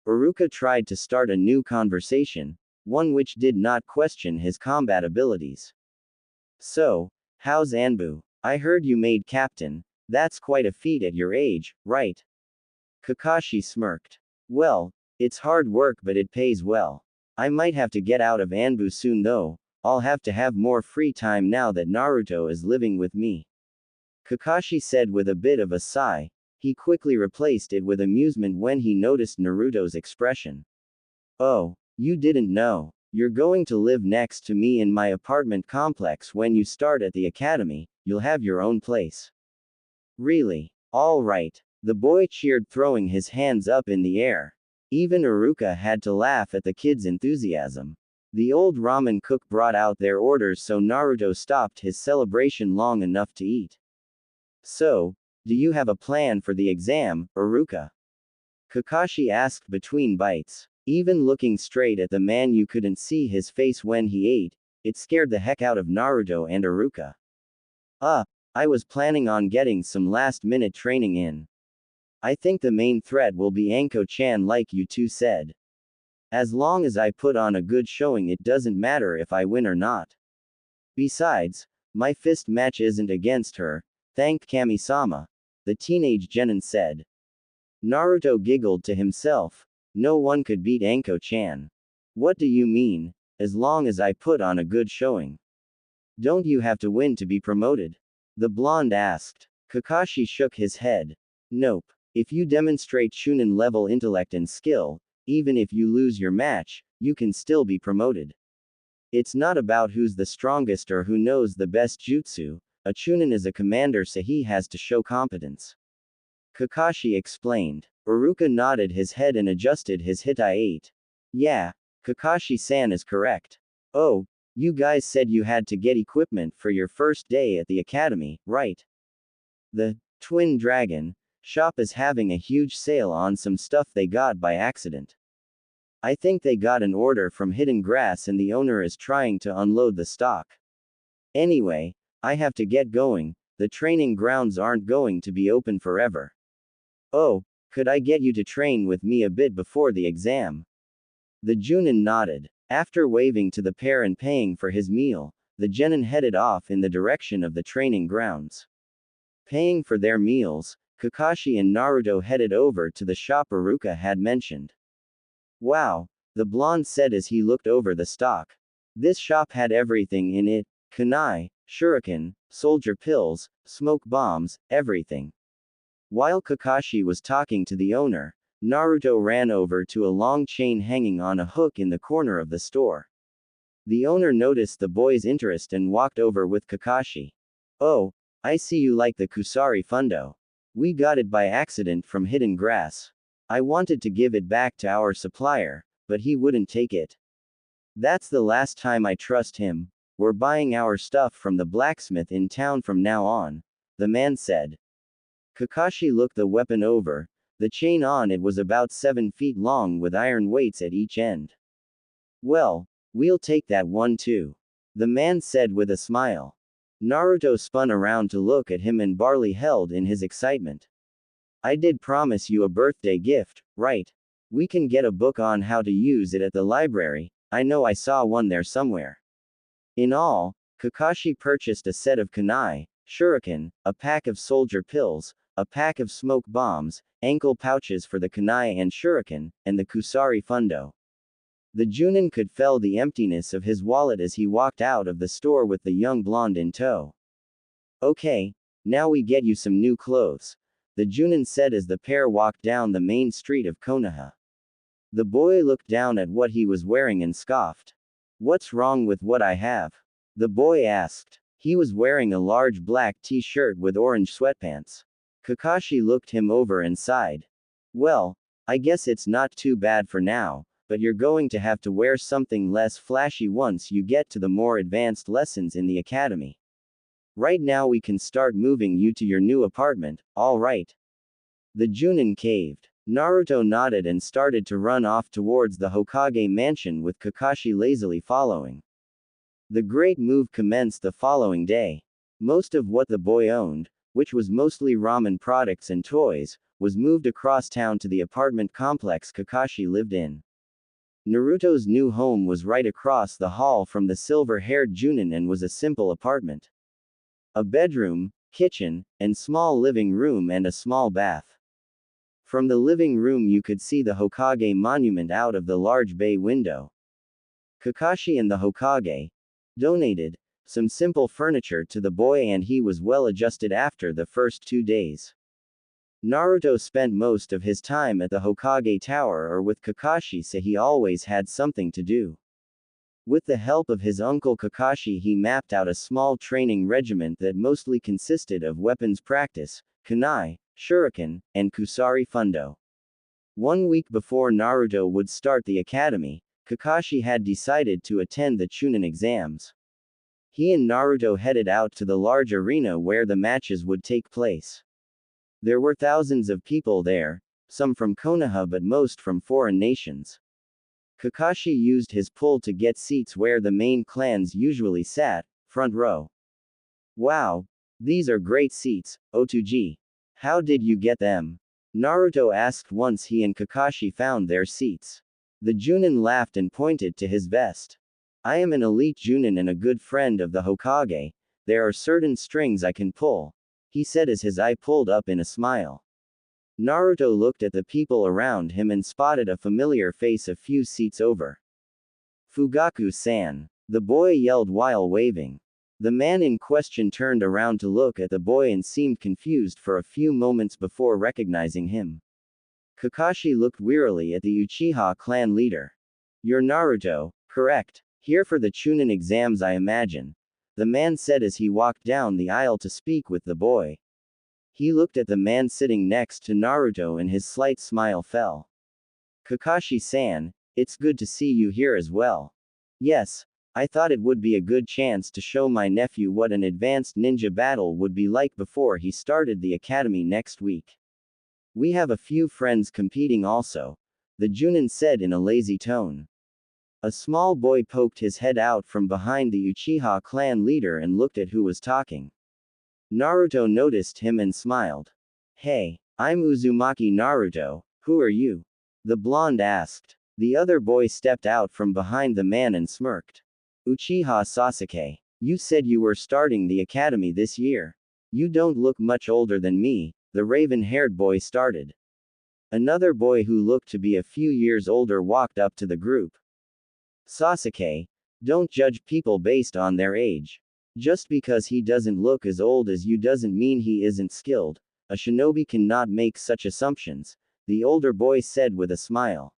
Iruka tried to start a new conversation, one which did not question his combat abilities. So, how's Anbu? I heard you made captain. That's quite a feat at your age, right? Kakashi smirked. Well, it's hard work but it pays well. I might have to get out of Anbu soon though. I'll have to have more free time now that Naruto is living with me. Kakashi said with a bit of a sigh. He quickly replaced it with amusement when he noticed Naruto's expression. Oh, you didn't know. You're going to live next to me in my apartment complex when you start at the academy. You'll have your own place. Really? All right. The boy cheered, throwing his hands up in the air. Even Iruka had to laugh at the kid's enthusiasm. The old ramen cook brought out their orders, so Naruto stopped his celebration long enough to eat. So, do you have a plan for the exam, Iruka? Kakashi asked between bites. Even looking straight at the man, you couldn't see his face when he ate. It scared the heck out of Naruto and Iruka. I was planning on getting some last-minute training in. I think the main threat will be Anko-chan, like you two said. As long as I put on a good showing, it doesn't matter if I win or not. Besides, my fist match isn't against her, thanked Kami-sama. The teenage genin said. Naruto giggled to himself. No one could beat Anko-chan. What do you mean, as long as I put on a good showing? Don't you have to win to be promoted? The blonde asked. Kakashi shook his head. Nope. If you demonstrate Chunin level intellect and skill, even if you lose your match, you can still be promoted. It's not about who's the strongest or who knows the best jutsu. A Chunin is a commander, so he has to show competence. Kakashi explained. Iruka nodded his head and adjusted his Hitai-8. Yeah, Kakashi-san is correct. Oh, you guys said you had to get equipment for your first day at the academy, right? The Twin Dragon shop is having a huge sale on some stuff they got by accident. I think they got an order from Hidden Grass and the owner is trying to unload the stock. Anyway, I have to get going. The training grounds aren't going to be open forever. Oh, could I get you to train with me a bit before the exam? The Junin nodded. After waving to the pair and paying for his meal, the genin headed off in the direction of the training grounds. Paying for their meals, Kakashi and Naruto headed over to the shop Iruka had mentioned. Wow, the blonde said as he looked over the stock. This shop had everything in it: kunai, shuriken, soldier pills, smoke bombs, everything. While Kakashi was talking to the owner, Naruto ran over to a long chain hanging on a hook in the corner of the store. The owner noticed the boy's interest and walked over with Kakashi. Oh, I see you like the Kusari Fundo. We got it by accident from Hidden Grass. I wanted to give it back to our supplier, but he wouldn't take it. That's the last time I trust him. We're buying our stuff from the blacksmith in town from now on, the man said. Kakashi looked the weapon over. The chain on it was about 7 feet long with iron weights at each end. Well, we'll take that one too, the man said with a smile. Naruto spun around to look at him and barely held in his excitement. I did promise you a birthday gift, right? We can get a book on how to use it at the library. I know I saw one there somewhere. In all, Kakashi purchased a set of kunai, shuriken, a pack of soldier pills, a pack of smoke bombs, ankle pouches for the kunai and shuriken, and the Kusari Fundo. The Junin could feel the emptiness of his wallet as he walked out of the store with the young blonde in tow. Okay, now we get you some new clothes, the Junin said as the pair walked down the main street of Konoha. The boy looked down at what he was wearing and scoffed. What's wrong with what I have? The boy asked. He was wearing a large black t-shirt with orange sweatpants. Kakashi looked him over and sighed. Well, I guess it's not too bad for now, but you're going to have to wear something less flashy once you get to the more advanced lessons in the academy. Right now we can start moving you to your new apartment, all right? The Junin caved. Naruto nodded and started to run off towards the Hokage mansion with Kakashi lazily following. The great move commenced the following day. Most of what the boy owned, which was mostly ramen products and toys, was moved across town to the apartment complex Kakashi lived in. Naruto's new home was right across the hall from the silver-haired Junin and was a simple apartment. A bedroom, kitchen, and small living room and a small bath. From the living room you could see the Hokage monument out of the large bay window. Kakashi and the Hokage donated some simple furniture to the boy and he was well adjusted after the first 2 days. Naruto spent most of his time at the Hokage Tower or with Kakashi, so he always had something to do. With the help of his uncle Kakashi he mapped out a small training regiment that mostly consisted of weapons practice, kunai, shuriken, and kusari fundo. 1 week before Naruto would start the academy, Kakashi had decided to attend the Chunin exams. He and Naruto headed out to the large arena where the matches would take place. There were thousands of people there, some from Konoha but most from foreign nations. Kakashi used his pull to get seats where the main clans usually sat, front row. Wow! These are great seats, Otoji. How did you get them? Naruto asked once he and Kakashi found their seats. The Junin laughed and pointed to his vest. I am an elite Junin and a good friend of the Hokage. There are certain strings I can pull, he said as his eye pulled up in a smile. Naruto looked at the people around him and spotted a familiar face a few seats over. Fugaku-san, the boy yelled while waving. The man in question turned around to look at the boy and seemed confused for a few moments before recognizing him. Kakashi looked wearily at the Uchiha clan leader. You're Naruto, correct? Here for the Chunin exams I imagine, the man said as he walked down the aisle to speak with the boy. He looked at the man sitting next to Naruto and his slight smile fell. Kakashi-san, it's good to see you here as well. Yes, I thought it would be a good chance to show my nephew what an advanced ninja battle would be like before he started the academy next week. We have a few friends competing also, the Junin said in a lazy tone. A small boy poked his head out from behind the Uchiha clan leader and looked at who was talking. Naruto noticed him and smiled. Hey, I'm Uzumaki Naruto, who are you? The blonde asked. The other boy stepped out from behind the man and smirked. Uchiha Sasuke, you said you were starting the academy this year. You don't look much older than me, the raven-haired boy started. Another boy who looked to be a few years older walked up to the group. Sasuke, don't judge people based on their age. Just because he doesn't look as old as you doesn't mean he isn't skilled. A shinobi cannot make such assumptions, the older boy said with a smile.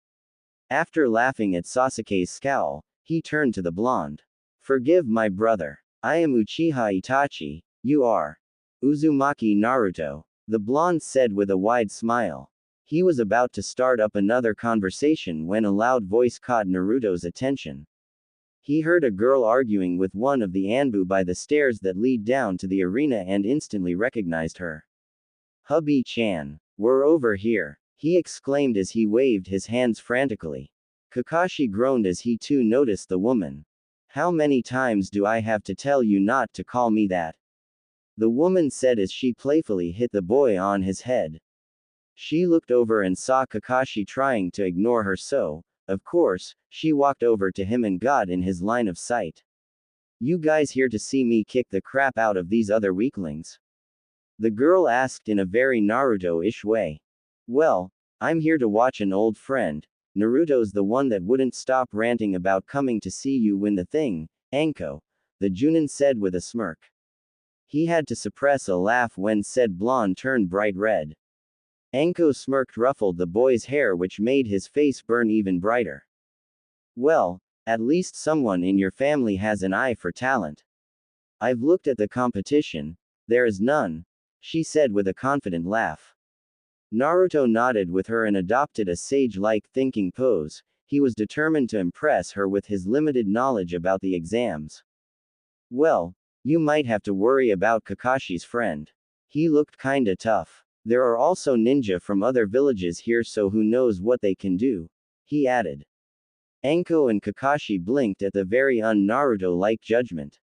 After laughing at Sasuke's scowl, he turned to the blonde. Forgive my brother. I am Uchiha Itachi, you are Uzumaki Naruto, the blonde said with a wide smile. He was about to start up another conversation when a loud voice caught Naruto's attention. He heard a girl arguing with one of the Anbu by the stairs that lead down to the arena and instantly recognized her. Hubby-chan, we're over here, he exclaimed as he waved his hands frantically. Kakashi groaned as he too noticed the woman. How many times do I have to tell you not to call me that? The woman said as she playfully hit the boy on his head. She looked over and saw Kakashi trying to ignore her, so, of course, she walked over to him and got in his line of sight. You guys here to see me kick the crap out of these other weaklings? The girl asked in a very Naruto-ish way. Well, I'm here to watch an old friend, Naruto's the one that wouldn't stop ranting about coming to see you win the thing, Anko, the Junin said with a smirk. He had to suppress a laugh when said blonde turned bright red. Anko smirked ruffled the boy's hair which made his face burn even brighter. Well, at least someone in your family has an eye for talent. I've looked at the competition. There is none, she said with a confident laugh. Naruto nodded with her and adopted a sage-like thinking pose. He was determined to impress her with his limited knowledge about the exams. Well, you might have to worry about Kakashi's friend. He looked kinda tough. There are also ninja from other villages here, so who knows what they can do, he added. Anko and Kakashi blinked at the very un-Naruto-like judgment.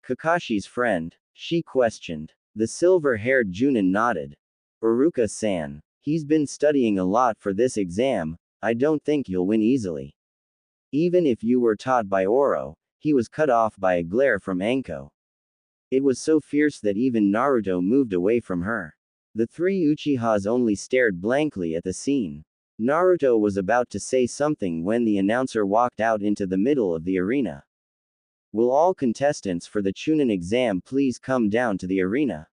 Kakashi's friend? She questioned. The silver-haired Junin nodded. Iruka-san. He's been studying a lot for this exam. I don't think you'll win easily. Even if you were taught by Oro, he was cut off by a glare from Anko. It was so fierce that even Naruto moved away from her. The three Uchihas only stared blankly at the scene. Naruto was about to say something when the announcer walked out into the middle of the arena. Will all contestants for the Chunin exam please come down to the arena?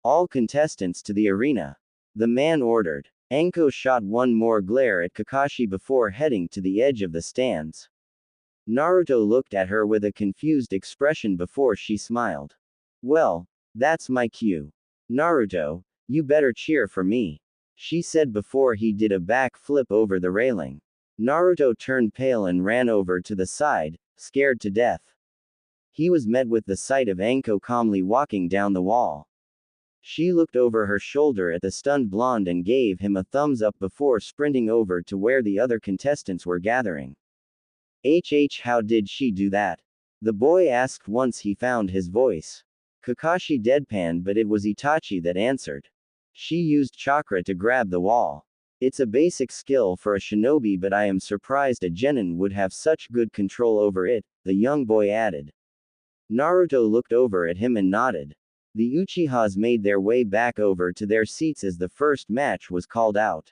All contestants to the arena. The man ordered. Anko shot one more glare at Kakashi before heading to the edge of the stands. Naruto looked at her with a confused expression before she smiled. Well, that's my cue. Naruto, you better cheer for me, she said before he did a back flip over the railing. Naruto turned pale and ran over to the side, scared to death. He was met with the sight of Anko calmly walking down the wall. She looked over her shoulder at the stunned blonde and gave him a thumbs up before sprinting over to where the other contestants were gathering. How did she do that? The boy asked once he found his voice. Kakashi deadpanned, but it was Itachi that answered. She used chakra to grab the wall. It's a basic skill for a shinobi, but I am surprised a genin would have such good control over it, the young boy added. Naruto looked over at him and nodded. The Uchihas made their way back over to their seats as the first match was called out.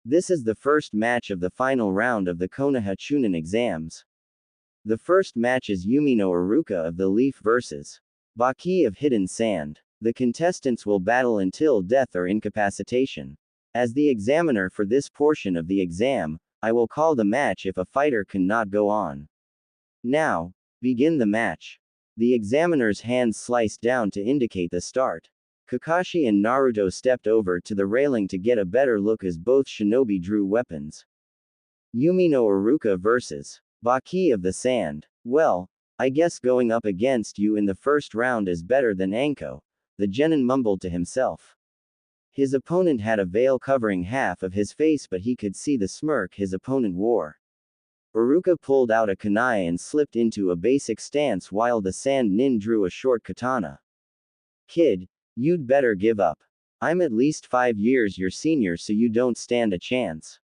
This is the first match of the final round of the Konoha Chunin exams. The first match is Yumi no Iruka of the Leaf vs. Baki of Hidden Sand. The contestants will battle until death or incapacitation. As the examiner for this portion of the exam, I will call the match if a fighter cannot go on. Now, begin the match. The examiner's hand sliced down to indicate the start. Kakashi and Naruto stepped over to the railing to get a better look as both shinobi drew weapons. Yumi no Iruka vs. Baki of the Sand. Well, I guess going up against you in the first round is better than Anko, the genin mumbled to himself. His opponent had a veil covering half of his face, but he could see the smirk his opponent wore. Iruka pulled out a kunai and slipped into a basic stance while the sand nin drew a short katana. Kid, you'd better give up. I'm at least 5 years your senior, so you don't stand a chance.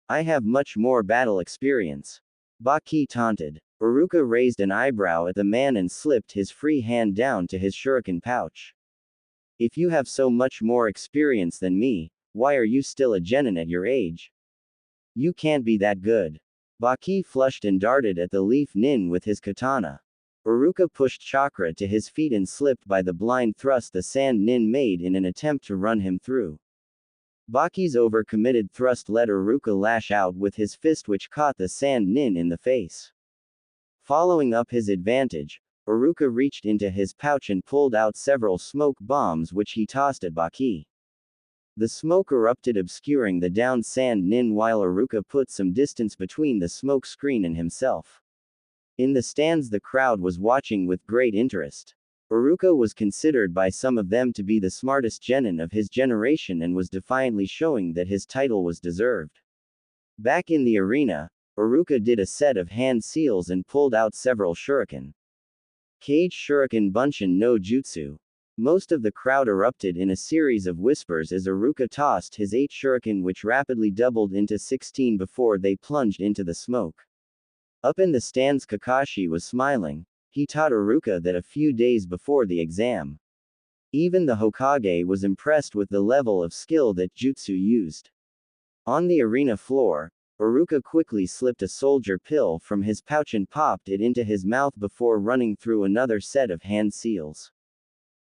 I have much more battle experience. Baki taunted. Iruka raised an eyebrow at the man and slipped his free hand down to his shuriken pouch. If you have so much more experience than me, why are you still a genin at your age? You can't be that good. Baki flushed and darted at the leaf nin with his katana. Iruka pushed chakra to his feet and slipped by the blind thrust the sand nin made in an attempt to run him through. Baki's overcommitted thrust let Iruka lash out with his fist, which caught the sand nin in the face. Following up his advantage, Iruka reached into his pouch and pulled out several smoke bombs which he tossed at Baki. The smoke erupted, obscuring the downed sand nin while Iruka put some distance between the smoke screen and himself. In the stands the crowd was watching with great interest. Iruka was considered by some of them to be the smartest genin of his generation and was defiantly showing that his title was deserved. Back in the arena, Iruka did a set of hand seals and pulled out several shuriken. Cage Shuriken Bunshin no Jutsu. Most of the crowd erupted in a series of whispers as Iruka tossed his 8 shuriken, which rapidly doubled into 16 before they plunged into the smoke. Up in the stands, Kakashi was smiling. He taught Iruka that a few days before the exam. Even the Hokage was impressed with the level of skill that jutsu used. On the arena floor, Iruka quickly slipped a soldier pill from his pouch and popped it into his mouth before running through another set of hand seals.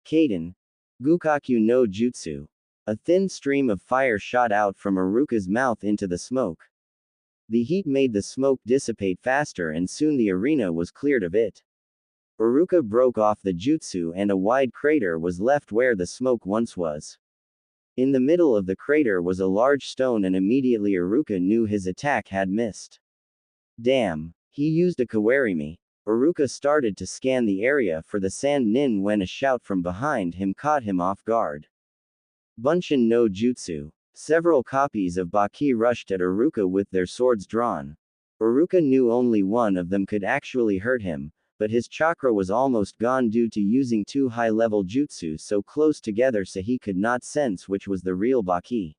Kaden. Gukaku no Jutsu. A thin stream of fire shot out from Iruka's mouth into the smoke. The heat made the smoke dissipate faster and soon the arena was cleared of it. Iruka broke off the jutsu and a wide crater was left where the smoke once was. In the middle of the crater was a large stone and immediately Iruka knew his attack had missed. Damn. He used a kawarimi. Iruka started to scan the area for the sand nin when a shout from behind him caught him off guard. Bunshin no Jutsu. Several copies of Baki rushed at Iruka with their swords drawn. Iruka knew only one of them could actually hurt him, but his chakra was almost gone due to using two high-level jutsu so close together so he could not sense which was the real Baki.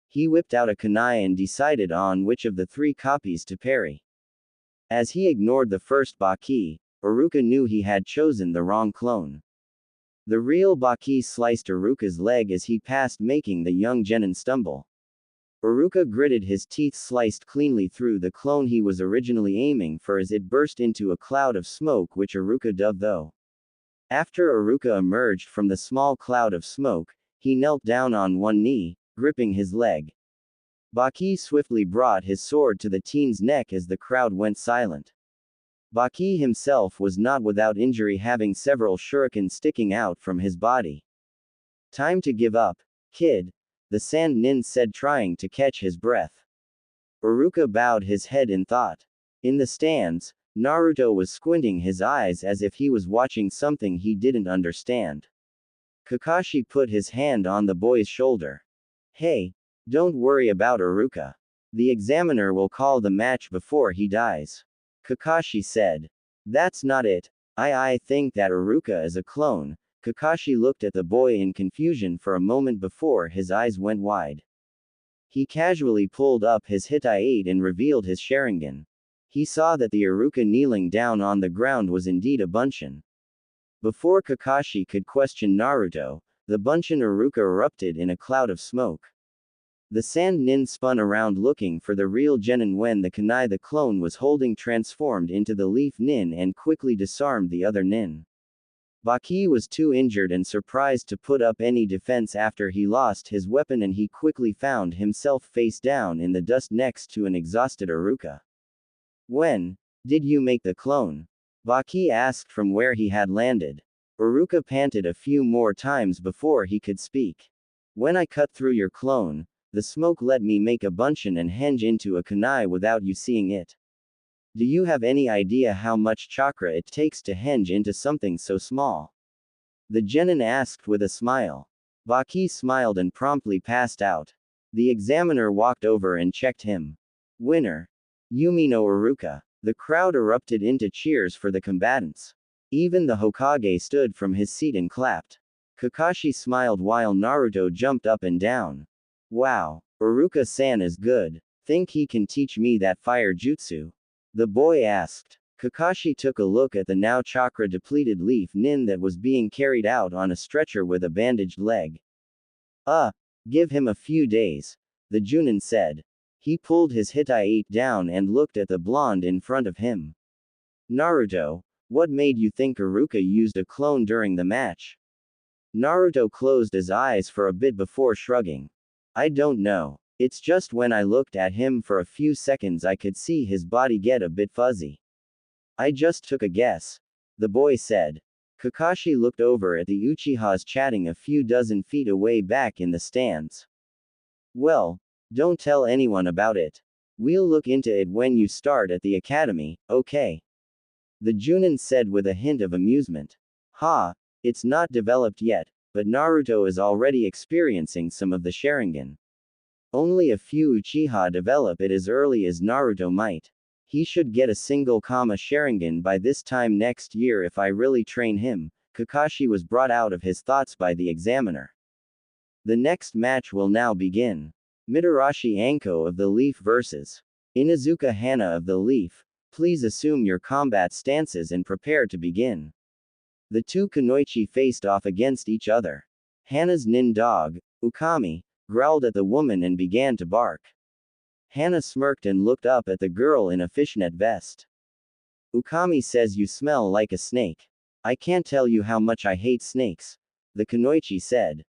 He whipped out a kunai and decided on which of the three copies to parry. As he ignored the first Baki, Iruka knew he had chosen the wrong clone. The real Baki sliced Iruka's leg as he passed, making the young genin stumble. Iruka gritted his teeth, sliced cleanly through the clone he was originally aiming for as it burst into a cloud of smoke which Iruka dove though. After Iruka emerged from the small cloud of smoke, he knelt down on one knee, gripping his leg. Baki swiftly brought his sword to the teen's neck as the crowd went silent. Baki himself was not without injury, having several shurikens sticking out from his body. Time to give up, kid, the sand nin said, trying to catch his breath. Iruka bowed his head in thought. In the stands, Naruto was squinting his eyes as if he was watching something he didn't understand. Kakashi put his hand on the boy's shoulder. Hey, don't worry about Iruka. The examiner will call the match before he dies. Kakashi said. That's not it. I think that Iruka is a clone. Kakashi looked at the boy in confusion for a moment before his eyes went wide. He casually pulled up his Hitai-8 and revealed his Sharingan. He saw that the Iruka kneeling down on the ground was indeed a Bunshin. Before Kakashi could question Naruto, the Bunshin Iruka erupted in a cloud of smoke. The sand nin spun around looking for the real genin when the kunai the clone was holding transformed into the leaf nin and quickly disarmed the other nin. Baki was too injured and surprised to put up any defense after he lost his weapon and he quickly found himself face down in the dust next to an exhausted Iruka. When did you make the clone? Baki asked from where he had landed. Iruka panted a few more times before he could speak. When I cut through your clone, the smoke let me make a bunshin and henge into a kunai without you seeing it. Do you have any idea how much chakra it takes to henge into something so small? The genin asked with a smile. Baki smiled and promptly passed out. The examiner walked over and checked him. Winner. Yumi no Iruka. The crowd erupted into cheers for the combatants. Even the Hokage stood from his seat and clapped. Kakashi smiled while Naruto jumped up and down. Wow, Iruka-san is good. Think he can teach me that fire jutsu? The boy asked. Kakashi took a look at the now chakra-depleted leaf nin that was being carried out on a stretcher with a bandaged leg. Give him a few days, the Junin said. He pulled his Hitai-8 down and looked at the blonde in front of him. Naruto, what made you think Iruka used a clone during the match? Naruto closed his eyes for a bit before shrugging. I don't know. It's just when I looked at him for a few seconds I could see his body get a bit fuzzy. I just took a guess. The boy said. Kakashi looked over at the Uchihas chatting a few dozen feet away back in the stands. Well, don't tell anyone about it. We'll look into it when you start at the academy, okay? The Junin said with a hint of amusement. It's not developed yet, but Naruto is already experiencing some of the Sharingan. Only a few Uchiha develop it as early as Naruto might. He should get a single Sharingan by this time next year if I really train him. Kakashi was brought out of his thoughts by the examiner. The next match will now begin. Mitarashi Anko of the Leaf vs. Inuzuka Hana of the Leaf. Please assume your combat stances and prepare to begin. The two kunoichi faced off against each other. Hana's nin dog, Ukami, growled at the woman and began to bark. Hana smirked and looked up at the girl in a fishnet vest. Ukami says you smell like a snake. I can't tell you how much I hate snakes, the kunoichi said.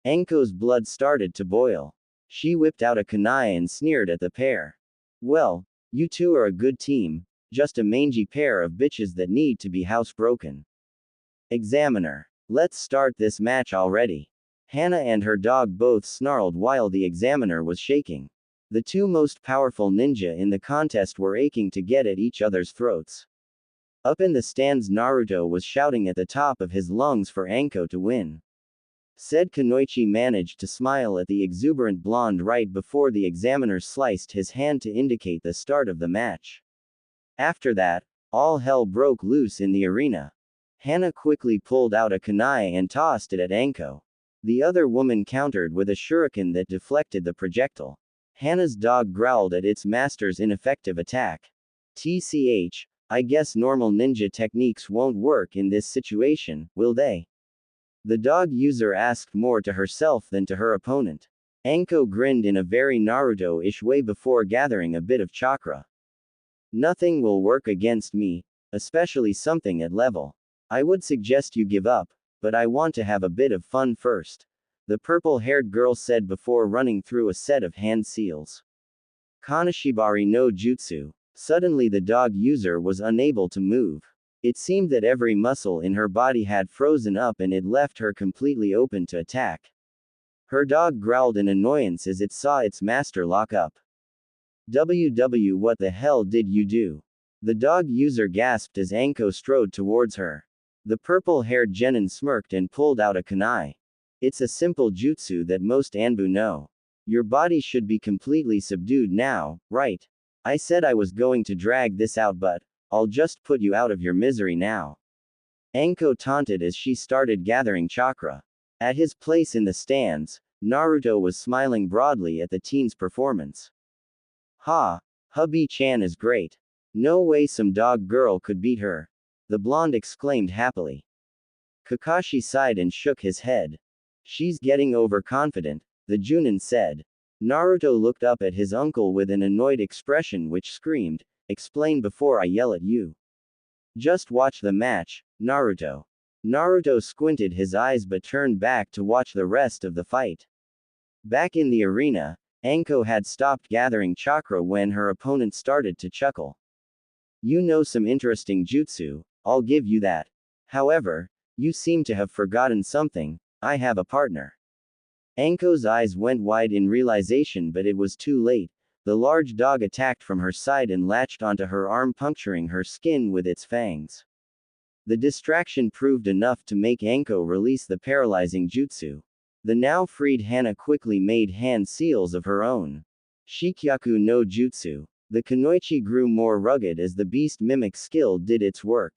Anko's blood started to boil. She whipped out a kunai and sneered at the pair. Well, you two are a good team, just a mangy pair of bitches that need to be housebroken. Examiner. Let's start this match already. Hana and her dog both snarled while the examiner was shaking. The two most powerful ninja in the contest were aching to get at each other's throats. Up in the stands, Naruto was shouting at the top of his lungs for Anko to win. Said Kunoichi managed to smile at the exuberant blonde right before the examiner sliced his hand to indicate the start of the match. After that, all hell broke loose in the arena. Hana quickly pulled out a kunai and tossed it at Anko. The other woman countered with a shuriken that deflected the projectile. Hana's dog growled at its master's ineffective attack. TCH, I guess normal ninja techniques won't work in this situation, will they? The dog user asked more to herself than to her opponent. Anko grinned in a very Naruto-ish way before gathering a bit of chakra. Nothing will work against me, especially something at level. I would suggest you give up, but I want to have a bit of fun first, the purple-haired girl said before running through a set of hand seals. Kanashibari no Jutsu. Suddenly the dog user was unable to move. It seemed that every muscle in her body had frozen up and it left her completely open to attack. Her dog growled in annoyance as it saw its master lock up. WW, what the hell did you do? The dog user gasped as Anko strode towards her. The purple-haired genin smirked and pulled out a kunai. It's a simple jutsu that most Anbu know. Your body should be completely subdued now, right? I said I was going to drag this out, but I'll just put you out of your misery now. Anko taunted as she started gathering chakra. At his place in the stands, Naruto was smiling broadly at the teen's performance. Ha! Hubby-chan is great. No way some dog girl could beat her. The blonde exclaimed happily. Kakashi sighed and shook his head. She's getting overconfident, the Junin said. Naruto looked up at his uncle with an annoyed expression which screamed, "Explain before I yell at you." Just watch the match, Naruto. Naruto squinted his eyes but turned back to watch the rest of the fight. Back in the arena, Anko had stopped gathering chakra when her opponent started to chuckle. You know some interesting jutsu, I'll give you that. However, you seem to have forgotten something. I have a partner. Anko's eyes went wide in realization, but it was too late. The large dog attacked from her side and latched onto her arm, puncturing her skin with its fangs. The distraction proved enough to make Anko release the paralyzing jutsu. The now freed Hana quickly made hand seals of her own. Shikyaku no jutsu. The kunoichi grew more rugged as the beast mimic skill did its work.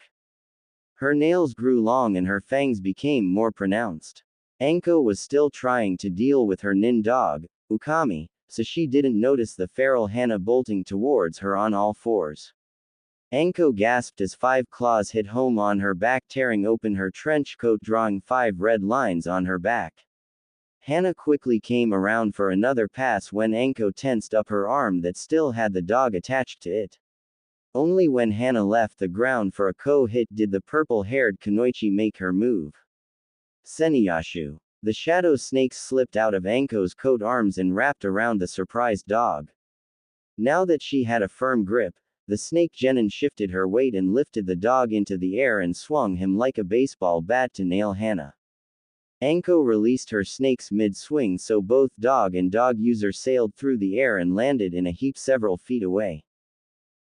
Her nails grew long and her fangs became more pronounced. Anko was still trying to deal with her nin dog, Ukami, so she didn't notice the feral Hana bolting towards her on all fours. Anko gasped as 5 claws hit home on her back, tearing open her trench coat, drawing 5 red lines on her back. Hana quickly came around for another pass when Anko tensed up her arm that still had the dog attached to it. Only when Hana left the ground for a ko-hit did the purple-haired kunoichi make her move. Seniyashu. The shadow snakes slipped out of Anko's coat arms and wrapped around the surprised dog. Now that she had a firm grip, the snake genin shifted her weight and lifted the dog into the air and swung him like a baseball bat to nail Hana. Anko released her snakes mid-swing, so both dog and dog user sailed through the air and landed in a heap several feet away.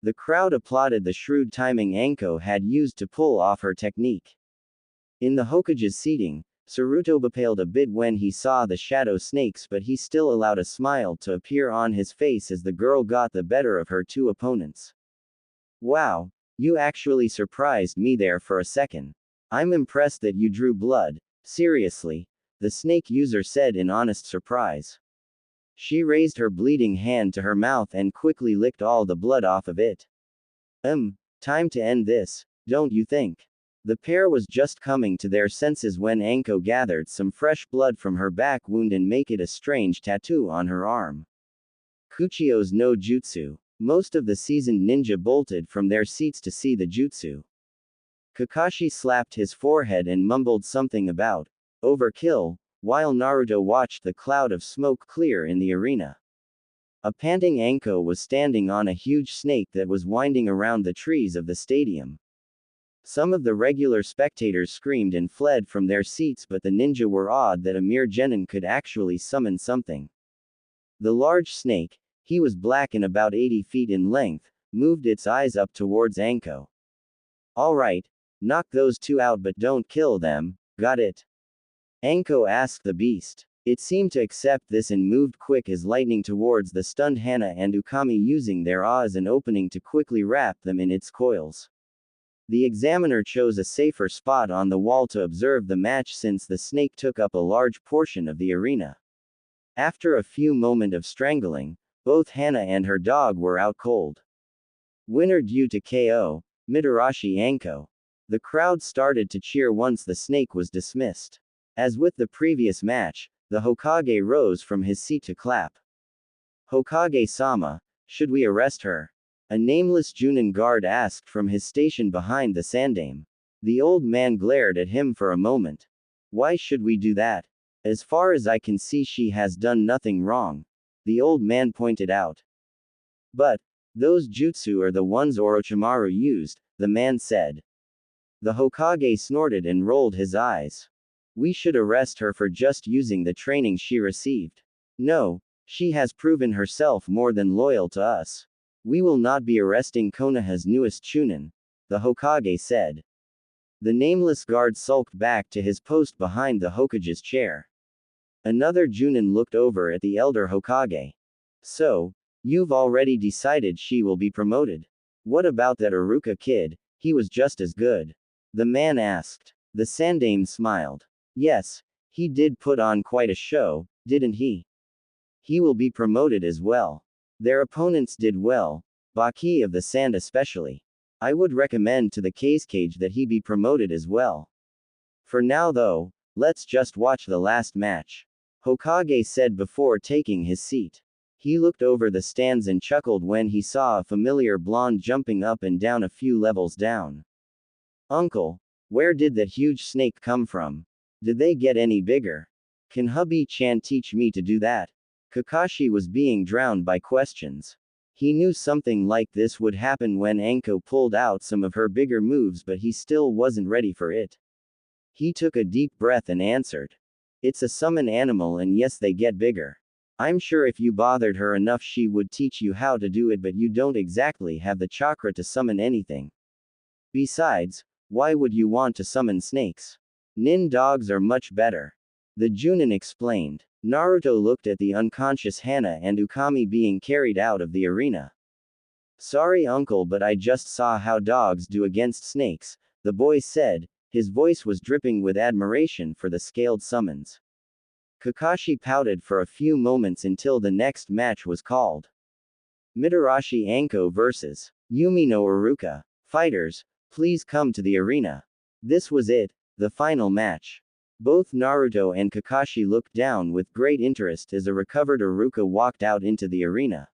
The crowd applauded the shrewd timing Anko had used to pull off her technique. In the Hokage's seating, Saruto bepaled a bit when he saw the shadow snakes, but he still allowed a smile to appear on his face as the girl got the better of her two opponents. Wow, you actually surprised me there for a second. I'm impressed that you drew blood. Seriously, the snake user said in honest surprise. She raised her bleeding hand to her mouth and quickly licked all the blood off of it. Time to end this, don't you think? The pair was just coming to their senses when Anko gathered some fresh blood from her back wound and made it a strange tattoo on her arm. Kuchio's no jutsu. Most of the seasoned ninja bolted from their seats to see the jutsu. Kakashi slapped his forehead and mumbled something about overkill, while Naruto watched the cloud of smoke clear in the arena. A panting Anko was standing on a huge snake that was winding around the trees of the stadium. Some of the regular spectators screamed and fled from their seats, but the ninja were awed that a mere genin could actually summon something. The large snake, he was black and about 80 feet in length, moved its eyes up towards Anko. All right, knock those two out but don't kill them, got it? Anko asked the beast. It seemed to accept this and moved quick as lightning towards the stunned Hana and Ukami, using their awe as an opening to quickly wrap them in its coils. The examiner chose a safer spot on the wall to observe the match since the snake took up a large portion of the arena. After a few moments of strangling, both Hana and her dog were out cold. Winner due to KO, Mitarashi Anko. The crowd started to cheer once the snake was dismissed. As with the previous match, the Hokage rose from his seat to clap. Hokage-sama, should we arrest her? A nameless Junin guard asked from his station behind the sandame. The old man glared at him for a moment. Why should we do that? As far as I can see, she has done nothing wrong, the old man pointed out. But those jutsu are the ones Orochimaru used, the man said. The Hokage snorted and rolled his eyes. We should arrest her for just using the training she received. No, she has proven herself more than loyal to us. We will not be arresting Konoha's newest Chunin, the Hokage said. The nameless guard sulked back to his post behind the Hokage's chair. Another Junin looked over at the elder Hokage. So, you've already decided she will be promoted? What about that Iruka kid? He was just as good. The man asked. The sandame smiled. Yes, he did put on quite a show, didn't he? He will be promoted as well. Their opponents did well, Baki of the Sand especially. I would recommend to the Cage that he be promoted as well. For now though, let's just watch the last match. Hokage said before taking his seat. He looked over the stands and chuckled when he saw a familiar blonde jumping up and down a few levels down. Uncle, where did that huge snake come from? Did they get any bigger? Can hubby-chan teach me to do that? Kakashi was being drowned by questions. He knew something like this would happen when Anko pulled out some of her bigger moves, but he still wasn't ready for it. He took a deep breath and answered. It's a summon animal, and yes, they get bigger. I'm sure if you bothered her enough she would teach you how to do it, but you don't exactly have the chakra to summon anything. Besides, why would you want to summon snakes? Nin dogs are much better. The Junin explained. Naruto looked at the unconscious Hana and Ukami being carried out of the arena. Sorry uncle, but I just saw how dogs do against snakes, the boy said. His voice was dripping with admiration for the scaled summons. Kakashi pouted for a few moments until the next match was called. Mitarashi Anko vs. Yumi no Iruka. Fighters, please come to the arena. This was it, the final match. Both Naruto and Kakashi looked down with great interest as a recovered Iruka walked out into the arena.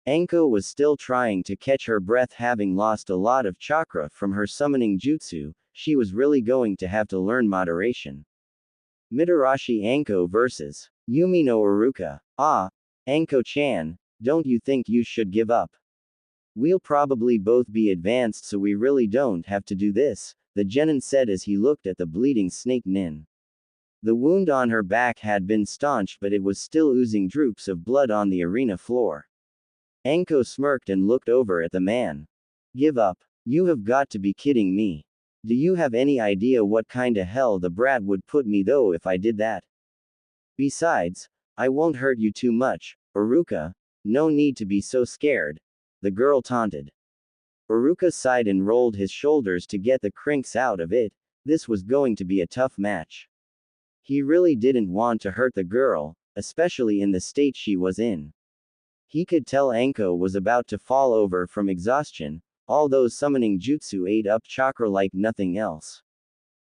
Anko was still trying to catch her breath, having lost a lot of chakra from her summoning jutsu. She was really going to have to learn moderation. Mitarashi Anko vs. Yumi no Iruka. Ah, Anko-chan, don't you think you should give up? We'll probably both be advanced, so we really don't have to do this, the genin said as he looked at the bleeding snake nin. The wound on her back had been staunched, but it was still oozing droops of blood on the arena floor. Anko smirked and looked over at the man. Give up? You have got to be kidding me. Do you have any idea what kinda hell the brat would put me though if I did that? Besides, I won't hurt you too much, Iruka. No need to be so scared, the girl taunted. Iruka sighed and rolled his shoulders to get the crinks out of it. This was going to be a tough match. He really didn't want to hurt the girl, especially in the state she was in. He could tell Anko was about to fall over from exhaustion. All those summoning jutsu ate up chakra like nothing else.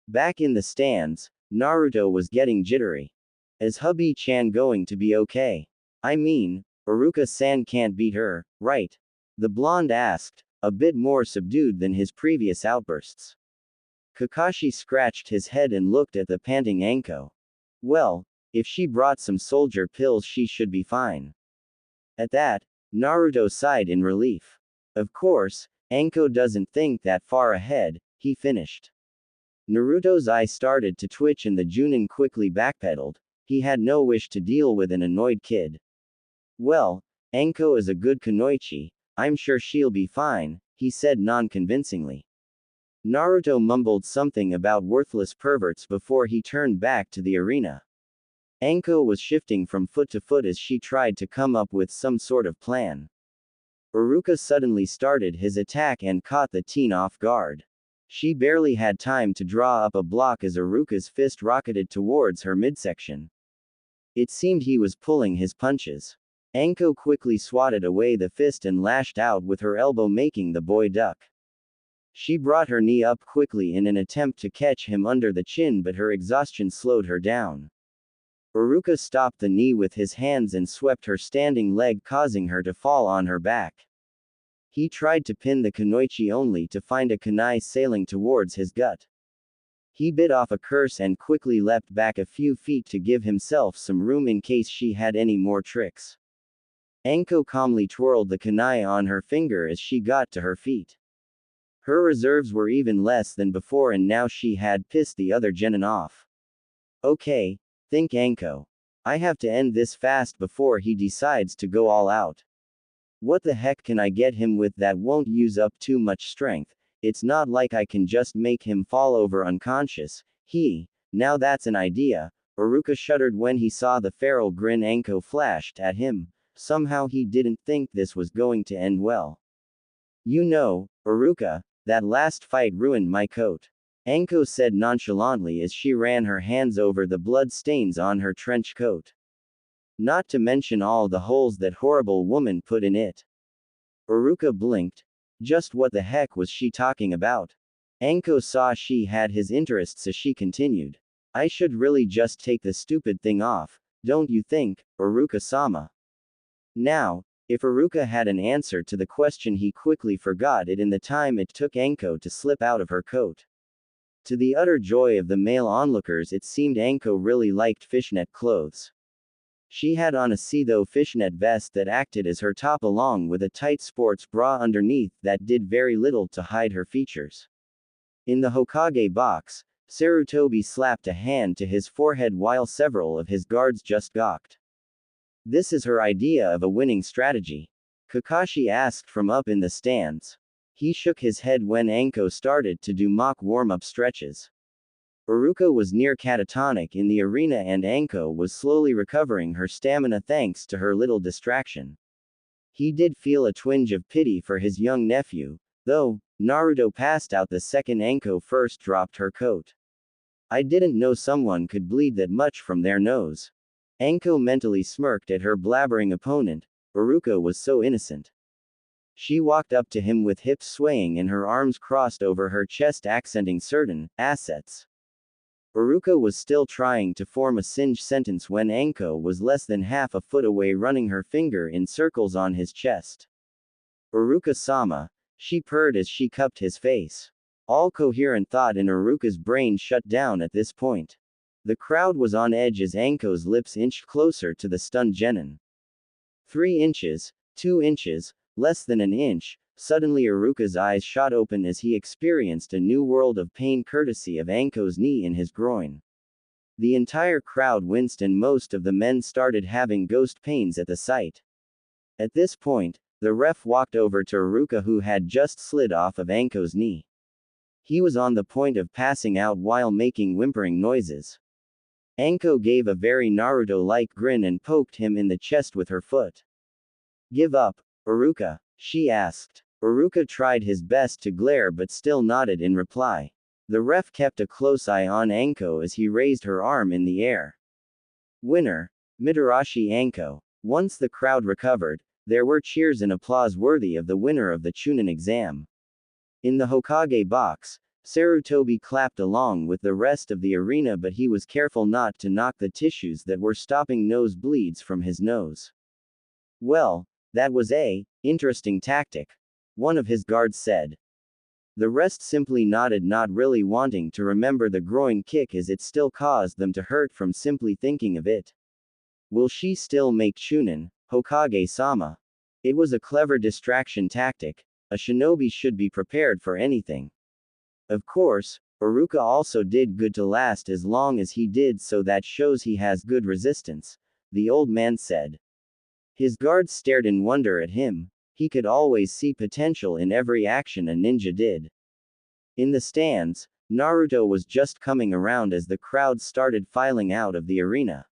Back in the stands, Naruto was getting jittery. Is hubby-chan going to be okay? I mean, Iruka-san can't beat her, right? The blonde asked, a bit more subdued than his previous outbursts. Kakashi scratched his head and looked at the panting Anko. Well, if she brought some soldier pills she should be fine. At that, Naruto sighed in relief. Of course, Anko doesn't think that far ahead, he finished. Naruto's eye started to twitch and the Junin quickly backpedaled. He had no wish to deal with an annoyed kid. Well, Anko is a good kunoichi, I'm sure she'll be fine, he said non-convincingly. Naruto mumbled something about worthless perverts before he turned back to the arena. Anko was shifting from foot to foot as she tried to come up with some sort of plan. Iruka suddenly started his attack and caught the teen off guard. She barely had time to draw up a block as Iruka's fist rocketed towards her midsection. It seemed he was pulling his punches. Anko quickly swatted away the fist and lashed out with her elbow, making the boy duck. She brought her knee up quickly in an attempt to catch him under the chin, but her exhaustion slowed her down. Iruka stopped the knee with his hands and swept her standing leg, causing her to fall on her back. He tried to pin the kunoichi only to find a kunai sailing towards his gut. He bit off a curse and quickly leapt back a few feet to give himself some room in case she had any more tricks. Anko calmly twirled the kunai on her finger as she got to her feet. Her reserves were even less than before and now she had pissed the other genin off. Okay, think Anko. I have to end this fast before he decides to go all out. What the heck can I get him with that won't use up too much strength? It's not like I can just make him fall over unconscious. Now that's an idea. Iruka shuddered when he saw the feral grin Anko flashed at him. Somehow he didn't think this was going to end well. You know, Iruka, that last fight ruined my coat. Anko said nonchalantly as she ran her hands over the blood stains on her trench coat. Not to mention all the holes that horrible woman put in it. Iruka blinked. Just what the heck was she talking about? Anko saw she had his interests as she continued. I should really just take the stupid thing off, don't you think, Iruka-sama? Now, if Iruka had an answer to the question, he quickly forgot it in the time it took Anko to slip out of her coat. To the utter joy of the male onlookers, it seemed Anko really liked fishnet clothes. She had on a see-through fishnet vest that acted as her top along with a tight sports bra underneath that did very little to hide her features. In the Hokage box, Sarutobi slapped a hand to his forehead while several of his guards just gawked. This is her idea of a winning strategy? Kakashi asked from up in the stands. He shook his head when Anko started to do mock warm-up stretches. Iruka was near catatonic in the arena and Anko was slowly recovering her stamina thanks to her little distraction. He did feel a twinge of pity for his young nephew, though. Naruto passed out the second Anko first dropped her coat. I didn't know someone could bleed that much from their nose. Anko mentally smirked at her blabbering opponent. Iruka was so innocent. She walked up to him with hips swaying and her arms crossed over her chest, accenting certain assets. Iruka was still trying to form a singed sentence when Anko was less than half a foot away, running her finger in circles on his chest. Iruka-sama, she purred as she cupped his face. All coherent thought in Iruka's brain shut down at this point. The crowd was on edge as Anko's lips inched closer to the stunned genin. 3 inches, 2 inches, less than an inch. Suddenly Iruka's eyes shot open as he experienced a new world of pain courtesy of Anko's knee in his groin. The entire crowd winced and most of the men started having ghost pains at the sight. At this point, the ref walked over to Iruka, who had just slid off of Anko's knee. He was on the point of passing out while making whimpering noises. Anko gave a very Naruto-like grin and poked him in the chest with her foot. Give up, Iruka, she asked. Iruka tried his best to glare but still nodded in reply. The ref kept a close eye on Anko as he raised her arm in the air. Winner, Mitarashi Anko. Once the crowd recovered, there were cheers and applause worthy of the winner of the Chunin exam. In the Hokage box, Sarutobi clapped along with the rest of the arena, but he was careful not to knock the tissues that were stopping nosebleeds from his nose. Well, that was a interesting tactic, one of his guards said. The rest simply nodded, not really wanting to remember the groin kick as it still caused them to hurt from simply thinking of it. Will she still make Chunin, Hokage-sama? It was a clever distraction tactic. A shinobi should be prepared for anything. Of course, Iruka also did good to last as long as he did, so that shows he has good resistance, the old man said. His guards stared in wonder at him. He could always see potential in every action a ninja did. In the stands, Naruto was just coming around as the crowd started filing out of the arena.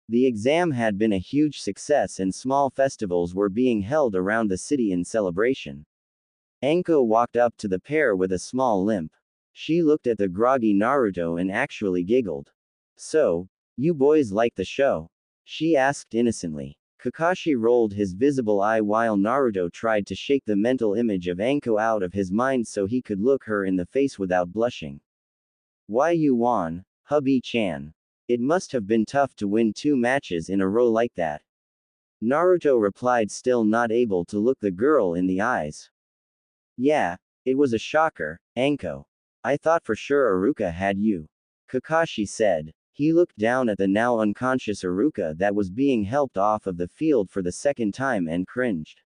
The exam had been a huge success and small festivals were being held around the city in celebration. Anko walked up to the pair with a small limp. She looked at the groggy Naruto and actually giggled. So, you boys like the show? She asked innocently. Kakashi rolled his visible eye while Naruto tried to shake the mental image of Anko out of his mind so he could look her in the face without blushing. Why you won, hubby-chan? It must have been tough to win 2 matches in a row like that. Naruto replied, still not able to look the girl in the eyes. Yeah, it was a shocker, Anko. I thought for sure Iruka had you. Kakashi said. He looked down at the now unconscious Iruka that was being helped off of the field for the second time and cringed.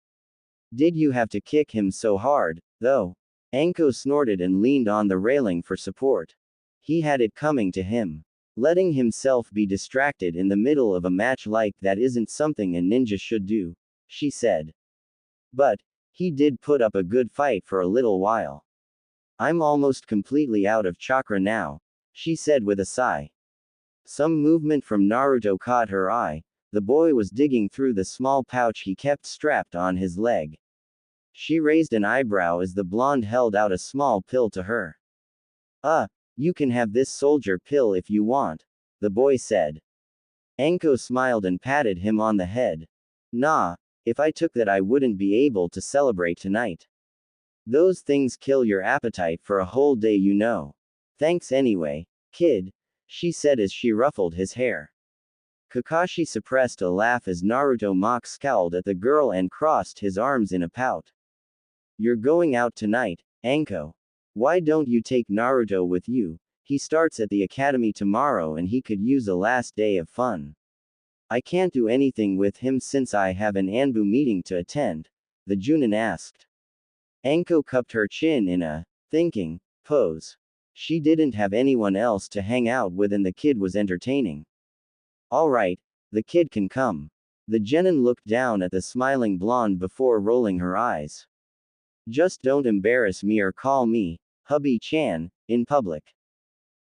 Did you have to kick him so hard, though? Anko snorted and leaned on the railing for support. He had it coming to him. Letting himself be distracted in the middle of a match like that isn't something a ninja should do, she said. But, he did put up a good fight for a little while. I'm almost completely out of chakra now, she said with a sigh. Some movement from Naruto caught her eye. The boy was digging through the small pouch he kept strapped on his leg. She raised an eyebrow as the blonde held out a small pill to her. You can have this soldier pill if you want, the boy said. Anko smiled and patted him on the head. Nah, if I took that I wouldn't be able to celebrate tonight. Those things kill your appetite for a whole day, you know. Thanks anyway, kid, she said as she ruffled his hair. Kakashi suppressed a laugh as Naruto mock scowled at the girl and crossed his arms in a pout. You're going out tonight, Anko. Why don't you take Naruto with you? He starts at the academy tomorrow and he could use a last day of fun. I can't do anything with him since I have an Anbu meeting to attend, the Junin asked. Anko cupped her chin in a thinking pose. She didn't have anyone else to hang out with and the kid was entertaining. Alright, the kid can come. The genin looked down at the smiling blonde before rolling her eyes. Just don't embarrass me or call me hubby-chan in public.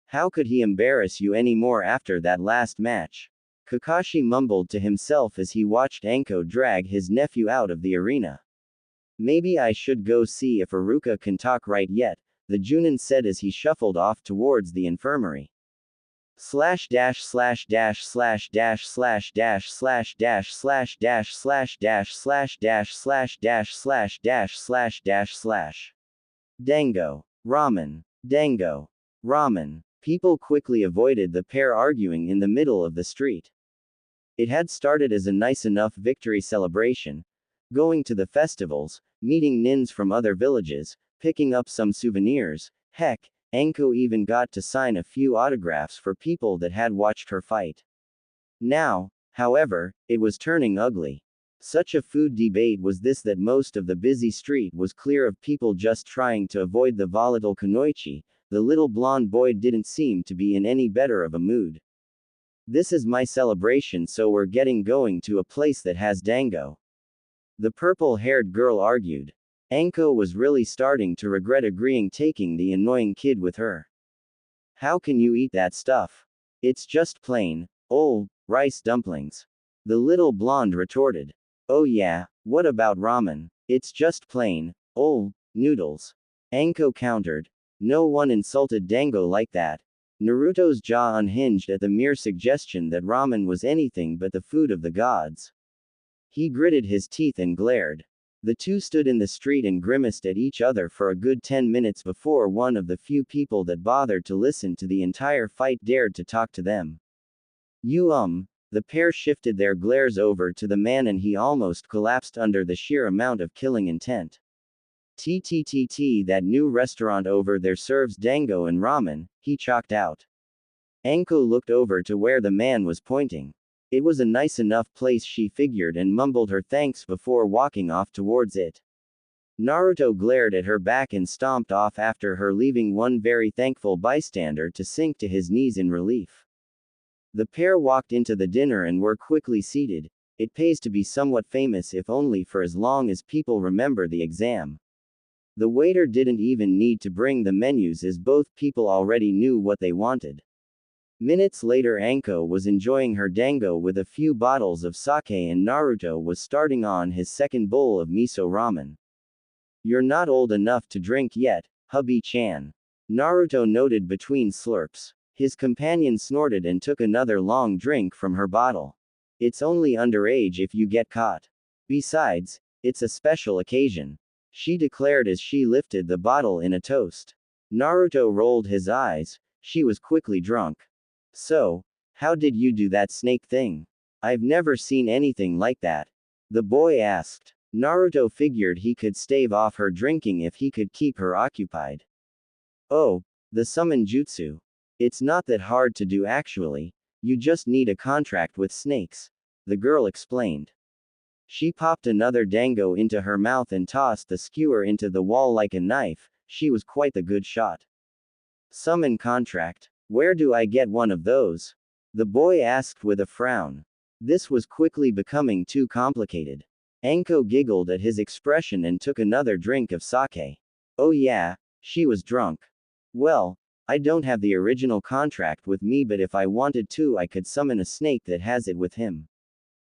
How could he embarrass you anymore after that last match? Kakashi mumbled to himself as he watched Anko drag his nephew out of the arena. Maybe I should go see if Iruka can talk right yet, the Junin said as he shuffled off towards the infirmary. Slash dash slash dash slash dash slash dash slash dash slash dash slash dash slash dash slash dash slash dash slash dash slash. Dango. Ramen. Dango. Ramen. People quickly avoided the pair arguing in the middle of the street. It had started as a nice enough victory celebration. Going to the festivals, meeting nins from other villages, picking up some souvenirs, heck, Anko even got to sign a few autographs for people that had watched her fight. Now, however, it was turning ugly. Such a food debate was this that most of the busy street was clear of people just trying to avoid the volatile Kunoichi. The little blonde boy didn't seem to be in any better of a mood. This is my celebration, so we're getting going to a place that has dango. The purple-haired girl argued. Anko was really starting to regret agreeing taking the annoying kid with her. How can you eat that stuff? It's just plain, old, rice dumplings. The little blonde retorted. Oh yeah, what about ramen? It's just plain, old, noodles. Anko countered. No one insulted dango like that. Naruto's jaw unhinged at the mere suggestion that ramen was anything but the food of the gods. He gritted his teeth and glared. The two stood in the street and grimaced at each other for a good 10 minutes before one of the few people that bothered to listen to the entire fight dared to talk to them. You The pair shifted their glares over to the man and he almost collapsed under the sheer amount of killing intent. TTTT, that new restaurant over there serves dango and ramen, he chalked out. Anko looked over to where the man was pointing. It was a nice enough place, she figured, and mumbled her thanks before walking off towards it. Naruto glared at her back and stomped off after her, leaving one very thankful bystander to sink to his knees in relief. The pair walked into the dinner and were quickly seated. It pays to be somewhat famous, if only for as long as people remember the exam. The waiter didn't even need to bring the menus as both people already knew what they wanted. Minutes later, Anko was enjoying her dango with a few bottles of sake and Naruto was starting on his second bowl of miso ramen. You're not old enough to drink yet, hubby-chan. Naruto noted between slurps. His companion snorted and took another long drink from her bottle. It's only underage if you get caught. Besides, it's a special occasion, she declared as she lifted the bottle in a toast. Naruto rolled his eyes. She was quickly drunk. So, how did you do that snake thing? I've never seen anything like that, the boy asked. Naruto figured he could stave off her drinking if he could keep her occupied. Oh, the summon jutsu. It's not that hard to do actually, you just need a contract with snakes, the girl explained. She popped another dango into her mouth and tossed the skewer into the wall like a knife. She was quite the good shot. Summon contract? Where do I get one of those? The boy asked with a frown. This was quickly becoming too complicated. Anko giggled at his expression and took another drink of sake. Oh yeah, she was drunk. Well, I don't have the original contract with me, but if I wanted to, I could summon a snake that has it with him.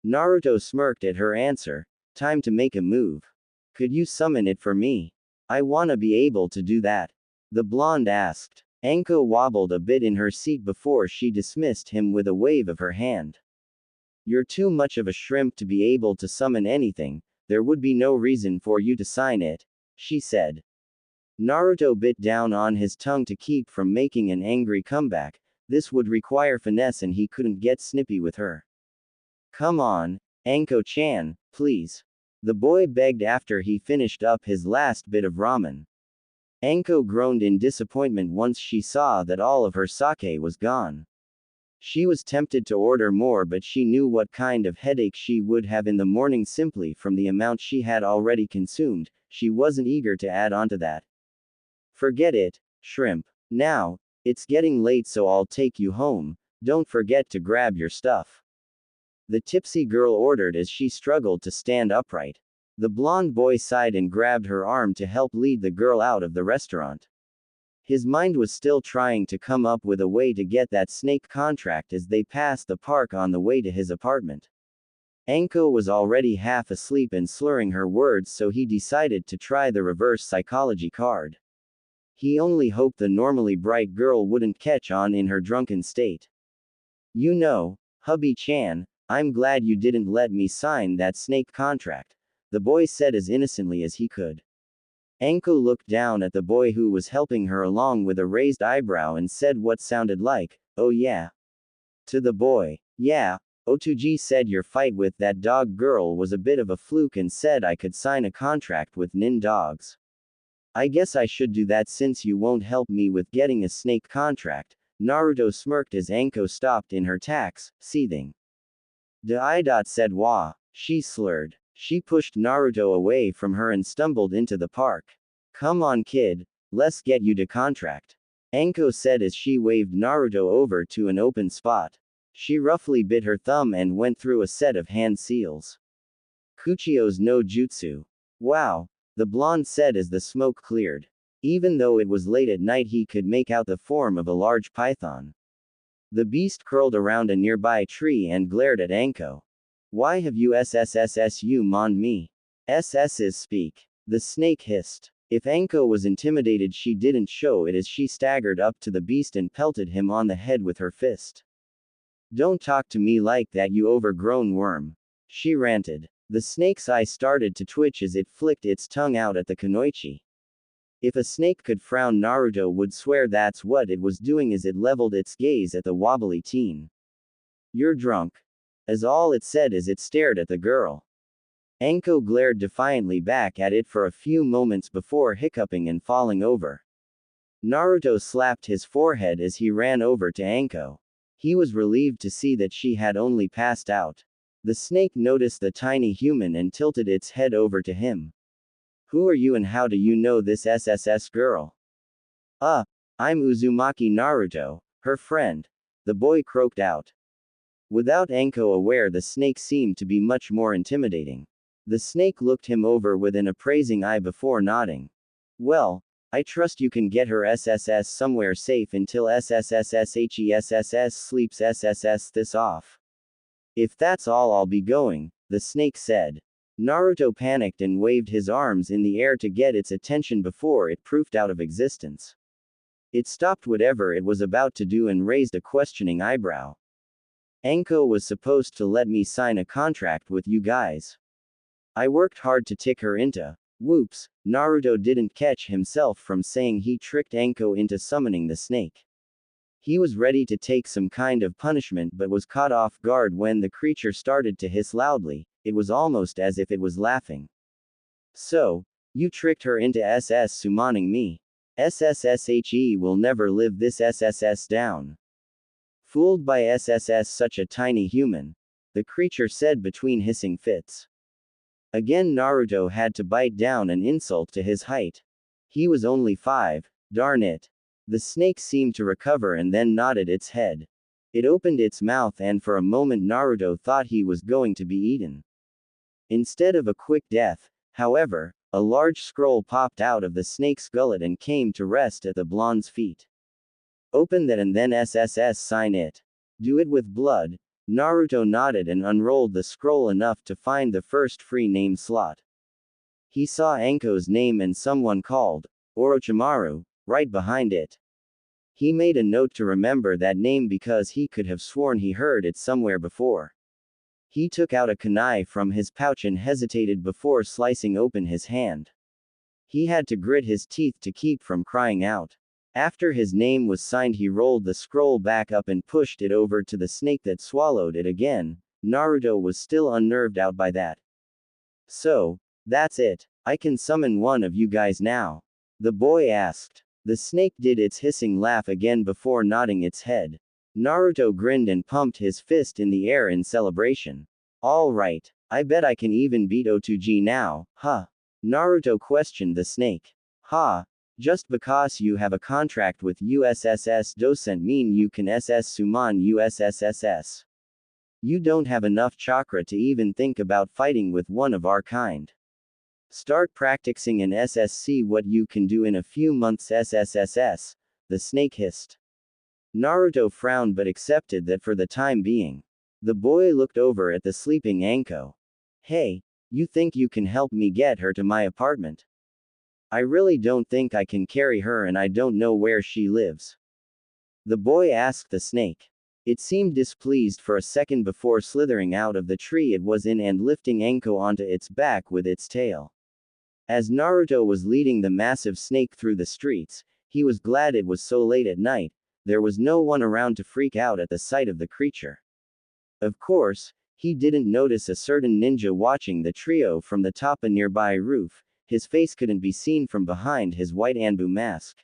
Naruto smirked at her answer. Time to make a move. Could you summon it for me? I wanna be able to do that, the blonde asked. Anko wobbled a bit in her seat before she dismissed him with a wave of her hand. You're too much of a shrimp to be able to summon anything, there would be no reason for you to sign it, she said. Naruto bit down on his tongue to keep from making an angry comeback. This would require finesse and he couldn't get snippy with her. Come on, Anko-chan, please, the boy begged after he finished up his last bit of ramen. Anko groaned in disappointment once she saw that all of her sake was gone. She was tempted to order more, but she knew what kind of headache she would have in the morning simply from the amount she had already consumed. She wasn't eager to add on to that. Forget it, shrimp. Now, it's getting late, so I'll take you home. Don't forget to grab your stuff, the tipsy girl ordered as she struggled to stand upright. The blonde boy sighed and grabbed her arm to help lead the girl out of the restaurant. His mind was still trying to come up with a way to get that snake contract as they passed the park on the way to his apartment. Anko was already half asleep and slurring her words, so he decided to try the reverse psychology card. He only hoped the normally bright girl wouldn't catch on in her drunken state. You know, hubby-chan, I'm glad you didn't let me sign that snake contract, the boy said as innocently as he could. Anko looked down at the boy who was helping her along with a raised eyebrow and said what sounded like, oh yeah. To the boy, yeah, Otuji said your fight with that dog girl was a bit of a fluke and said I could sign a contract with nin dogs. I guess I should do that since you won't help me with getting a snake contract. Naruto smirked as Anko stopped in her tracks, seething. Dot said wah, she slurred. She pushed Naruto away from her and stumbled into the park. Come on kid, let's get you to contract, Anko said as she waved Naruto over to an open spot. She roughly bit her thumb and went through a set of hand seals. Kuchio's no jutsu. Wow, the blonde said as the smoke cleared. Even though it was late at night, he could make out the form of a large python. The beast curled around a nearby tree and glared at Anko. Why have you ssussumoned me? SS's speak, the snake hissed. If Anko was intimidated, she didn't show it as she staggered up to the beast and pelted him on the head with her fist. Don't talk to me like that, you overgrown worm, she ranted. The snake's eye started to twitch as it flicked its tongue out at the kunoichi. If a snake could frown, Naruto would swear that's what it was doing as it leveled its gaze at the wobbly teen. You're drunk. as all it said as it stared at the girl. Anko glared defiantly back at it for a few moments before hiccuping and falling over. Naruto slapped his forehead as he ran over to Anko. He was relieved to see that she had only passed out. The snake noticed the tiny human and tilted its head over to him. Who are you and how do you know this SSS girl? I'm Uzumaki Naruto, her friend. The boy croaked out. Without Anko aware, the snake seemed to be much more intimidating. The snake looked him over with an appraising eye before nodding. Well, I trust you can get her SSS somewhere safe until SSSSHESSS sleeps SSS this off. If that's all, I'll be going, the snake said. Naruto panicked and waved his arms in the air to get its attention before it proofed out of existence. It stopped whatever it was about to do and raised a questioning eyebrow. Anko was supposed to let me sign a contract with you guys. I worked hard to tick her into. Whoops, Naruto didn't catch himself from saying he tricked Anko into summoning the snake. He was ready to take some kind of punishment but was caught off guard when the creature started to hiss loudly. It was almost as if it was laughing. So, you tricked her into summoning me. SSSHE will never live this SSS down. Fooled by SSS, such a tiny human, the creature said between hissing fits. Again Naruto had to bite down an insult to his height. He was only 5, darn it. The snake seemed to recover and then nodded its head. It opened its mouth and for a moment Naruto thought he was going to be eaten. Instead of a quick death, however, a large scroll popped out of the snake's gullet and came to rest at the blonde's feet. Open that and then SSS sign it. Do it with blood. Naruto nodded and unrolled the scroll enough to find the first free name slot. He saw Anko's name and someone called Orochimaru right behind it. He made a note to remember that name because he could have sworn he heard it somewhere before. He took out a kunai from his pouch and hesitated before slicing open his hand. He had to grit his teeth to keep from crying out. After his name was signed, he rolled the scroll back up and pushed it over to the snake that swallowed it again. Naruto was still unnerved out by that. So, that's it. I can summon one of you guys now? The boy asked. The snake did its hissing laugh again before nodding its head. Naruto grinned and pumped his fist in the air in celebration. All right, I bet I can even beat Otoji now, huh? Naruto questioned the snake. Ha. Just because you have a contract with USSS doesn't mean you can summon USSSS. You don't have enough chakra to even think about fighting with one of our kind. Start practicing and see what you can do in a few months SSSS, the snake hissed. Naruto frowned but accepted that for the time being. The boy looked over at the sleeping Anko. Hey, you think you can help me get her to my apartment? I really don't think I can carry her and I don't know where she lives. The boy asked the snake. It seemed displeased for a second before slithering out of the tree it was in and lifting Anko onto its back with its tail. As Naruto was leading the massive snake through the streets, he was glad it was so late at night. There was no one around to freak out at the sight of the creature. Of course, he didn't notice a certain ninja watching the trio from the top a nearby roof. His face couldn't be seen from behind his white Anbu mask.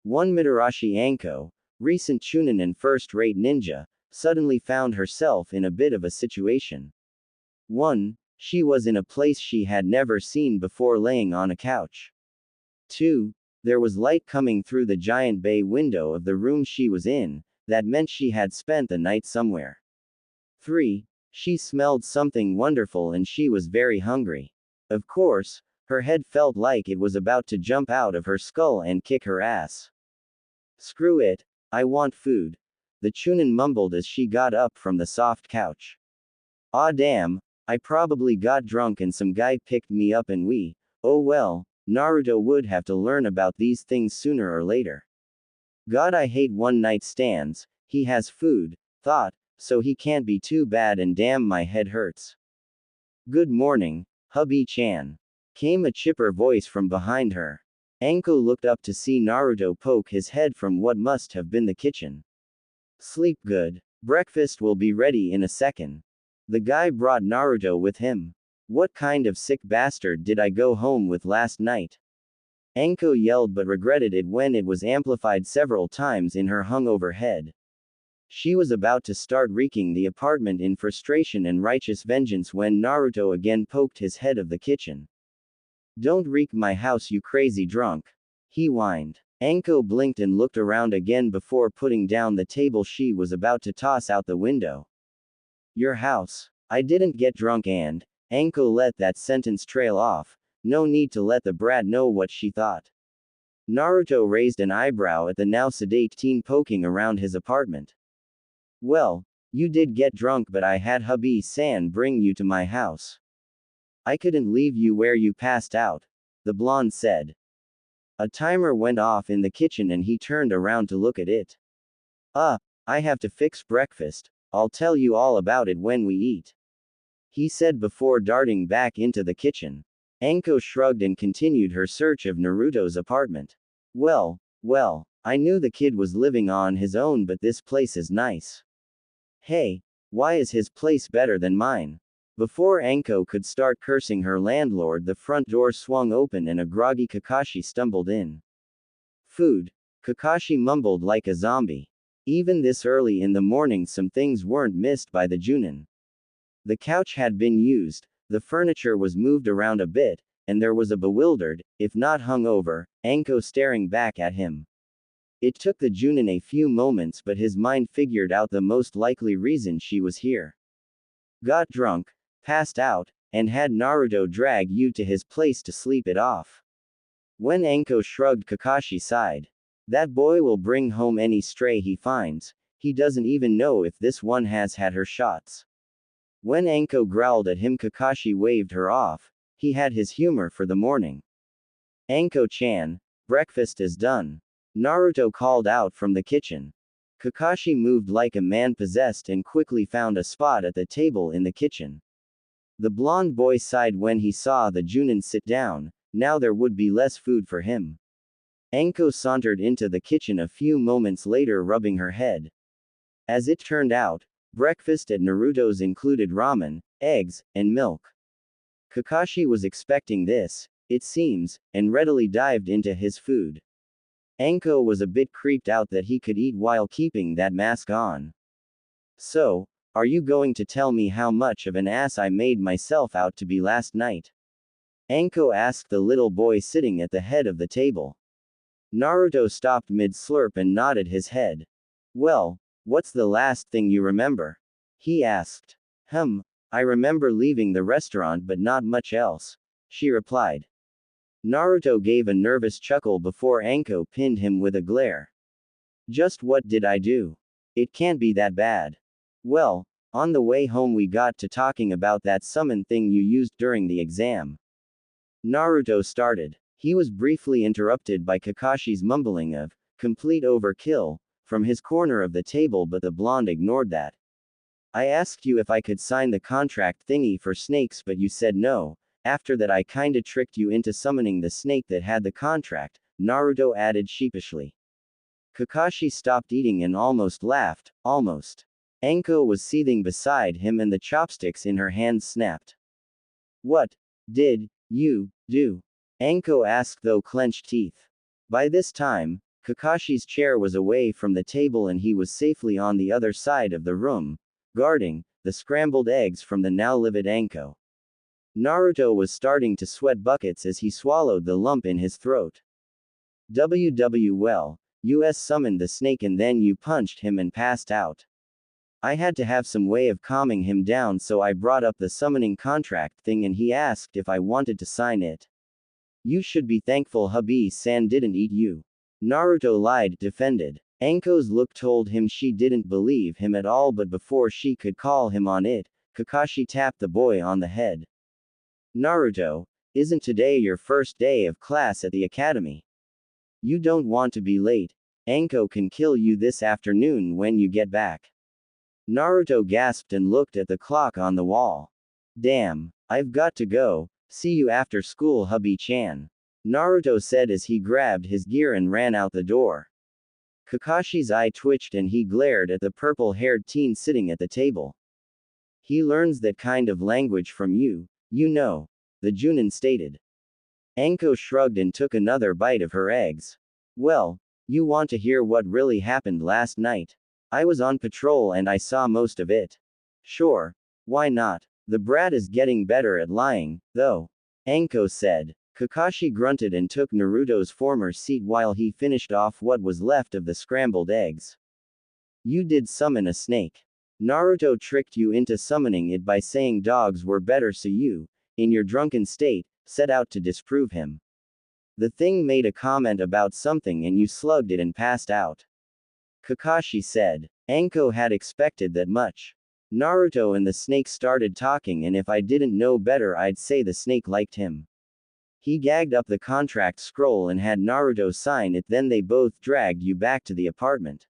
One Mitarashi Anko, recent chunin and first-rate ninja, suddenly found herself in a bit of a situation. 1. She was in a place she had never seen before, laying on a couch. 2. There was light coming through the giant bay window of the room she was in. That meant she had spent the night somewhere. 3. She smelled something wonderful and she was very hungry. Of course, her head felt like it was about to jump out of her skull and kick her ass. Screw it, I want food, the chunin mumbled as she got up from the soft couch. Aw damn, I probably got drunk and some guy picked me up and oh well, Naruto would have to learn about these things sooner or later. God, I hate one-night stands. He has food, thought, so he can't be too bad and damn my head hurts. Good morning, hubby-chan. Came a chipper voice from behind her. Anko looked up to see Naruto poke his head from what must have been the kitchen. Sleep good. Breakfast will be ready in a second. The guy brought Naruto with him. What kind of sick bastard did I go home with last night? Anko yelled but regretted it when it was amplified several times in her hungover head. She was about to start wreaking the apartment in frustration and righteous vengeance when Naruto again poked his head of the kitchen. Don't wreak my house, you crazy drunk, he whined. Anko blinked and looked around again before putting down the table she was about to toss out the window. Your house. I didn't get drunk and, Anko let that sentence trail off. No need to let the brat know what she thought. Naruto raised an eyebrow at the now sedate teen poking around his apartment. Well, you did get drunk, but I had hubby-san bring you to my house. I couldn't leave you where you passed out, the blonde said. A timer went off in the kitchen and he turned around to look at it. I have to fix breakfast, I'll tell you all about it when we eat, he said before darting back into the kitchen. Anko shrugged and continued her search of Naruto's apartment. Well, I knew the kid was living on his own, but this place is nice. Hey, why is his place better than mine? Before Anko could start cursing her landlord, the front door swung open and a groggy Kakashi stumbled in. Food, Kakashi mumbled like a zombie. Even this early in the morning some things weren't missed by the Junin. The couch had been used, the furniture was moved around a bit, and there was a bewildered, if not hungover, Anko staring back at him. It took the Junin a few moments, but his mind figured out the most likely reason she was here. Got drunk, passed out, and had Naruto drag you to his place to sleep it off. When Anko shrugged, Kakashi sighed. That boy will bring home any stray he finds, he doesn't even know if this one has had her shots. When Anko growled at him, Kakashi waved her off. He had his humor for the morning. Anko-chan, breakfast is done, Naruto called out from the kitchen. Kakashi moved like a man possessed and quickly found a spot at the table in the kitchen. The blonde boy sighed when he saw the Junin sit down. Now there would be less food for him. Anko sauntered into the kitchen a few moments later, rubbing her head. As it turned out, breakfast at Naruto's included ramen, eggs, and milk. Kakashi was expecting this, it seems, and readily dived into his food. Anko was a bit creeped out that he could eat while keeping that mask on. So, are you going to tell me how much of an ass I made myself out to be last night? Anko asked the little boy sitting at the head of the table. Naruto stopped mid-slurp and nodded his head. Well, what's the last thing you remember? He asked. I remember leaving the restaurant but not much else, she replied. Naruto gave a nervous chuckle before Anko pinned him with a glare. Just what did I do? It can't be that bad. Well, on the way home we got to talking about that summon thing you used during the exam. Naruto started. He was briefly interrupted by Kakashi's mumbling of, complete overkill, from his corner of the table, but the blonde ignored that. I asked you if I could sign the contract thingy for snakes, but you said no. After that I kinda tricked you into summoning the snake that had the contract, Naruto added sheepishly. Kakashi stopped eating and almost laughed, almost. Anko was seething beside him and the chopsticks in her hands snapped. What did you do? Anko asked through clenched teeth. By this time, Kakashi's chair was away from the table and he was safely on the other side of the room, guarding the scrambled eggs from the now livid Anko. Naruto was starting to sweat buckets as he swallowed the lump in his throat. Well, US summoned the snake and then you punched him and passed out. I had to have some way of calming him down, so I brought up the summoning contract thing and he asked if I wanted to sign it. You should be thankful hubby-san didn't eat you. Naruto lied, defended. Anko's look told him she didn't believe him at all, but before she could call him on it, Kakashi tapped the boy on the head. Naruto, isn't today your first day of class at the academy? You don't want to be late. Anko can kill you this afternoon when you get back. Naruto gasped and looked at the clock on the wall. Damn, I've got to go. See you after school, hubby-chan, Naruto said as he grabbed his gear and ran out the door. Kakashi's eye twitched and he glared at the purple-haired teen sitting at the table. He learns that kind of language from you, you know, the Junin stated. Anko shrugged and took another bite of her eggs. Well, you want to hear what really happened last night? I was on patrol and I saw most of it. Sure. Why not? The brat is getting better at lying, though. Anko said. Kakashi grunted and took Naruto's former seat while he finished off what was left of the scrambled eggs. You did summon a snake. Naruto tricked you into summoning it by saying dogs were better, so you, in your drunken state, set out to disprove him. The thing made a comment about something and you slugged it and passed out. Kakashi said. Anko had expected that much. Naruto and the snake started talking, and if I didn't know better I'd say the snake liked him. He gagged up the contract scroll and had Naruto sign it, then they both dragged you back to the apartment.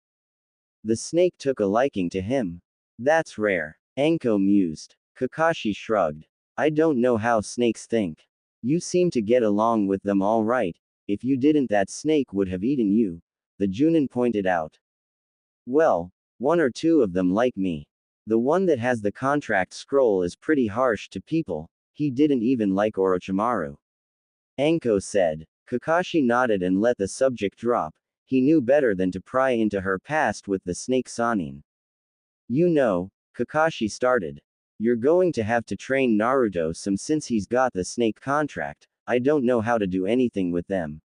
The snake took a liking to him. That's rare. Anko mused. Kakashi shrugged. I don't know how snakes think. You seem to get along with them all right. If you didn't, that snake would have eaten you, the Junin pointed out. Well, one or two of them like me. The one that has the contract scroll is pretty harsh to people. He didn't even like Orochimaru. Anko said. Kakashi nodded and let the subject drop. He knew better than to pry into her past with the snake Sanin. You know, Kakashi started. You're going to have to train Naruto some since he's got the snake contract. I don't know how to do anything with them.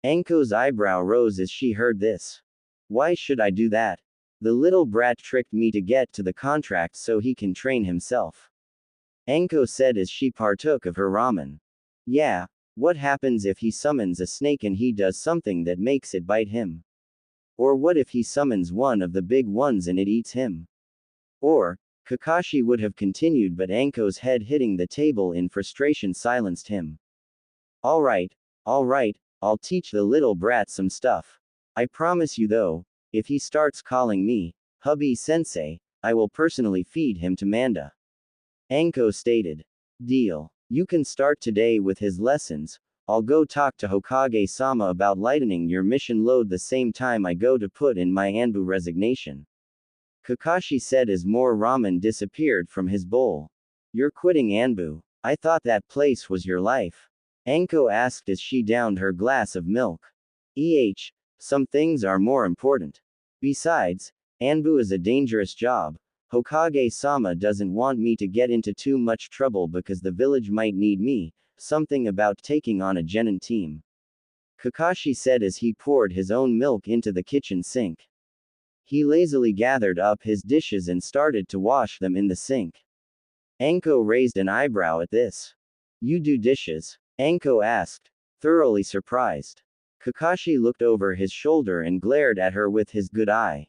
Anko's eyebrow rose as she heard this. Why should I do that? The little brat tricked me to get to the contract so he can train himself. Anko said as she partook of her ramen. Yeah. What happens if he summons a snake and he does something that makes it bite him? Or what if he summons one of the big ones and it eats him? Or, Kakashi would have continued, but Anko's head hitting the table in frustration silenced him. Alright, I'll teach the little brat some stuff. I promise you though, if he starts calling me, hubby-sensei, I will personally feed him to Manda. Anko stated. Deal. You can start today with his lessons. I'll go talk to Hokage-sama about lightening your mission load the same time I go to put in my Anbu resignation. Kakashi said as more ramen disappeared from his bowl. You're quitting Anbu. I thought that place was your life. Anko asked as she downed her glass of milk. Some things are more important. Besides, Anbu is a dangerous job. Hokage-sama doesn't want me to get into too much trouble because the village might need me, something about taking on a genin team. Kakashi said as he poured his own milk into the kitchen sink. He lazily gathered up his dishes and started to wash them in the sink. Anko raised an eyebrow at this. You do dishes? Anko asked, thoroughly surprised. Kakashi looked over his shoulder and glared at her with his good eye.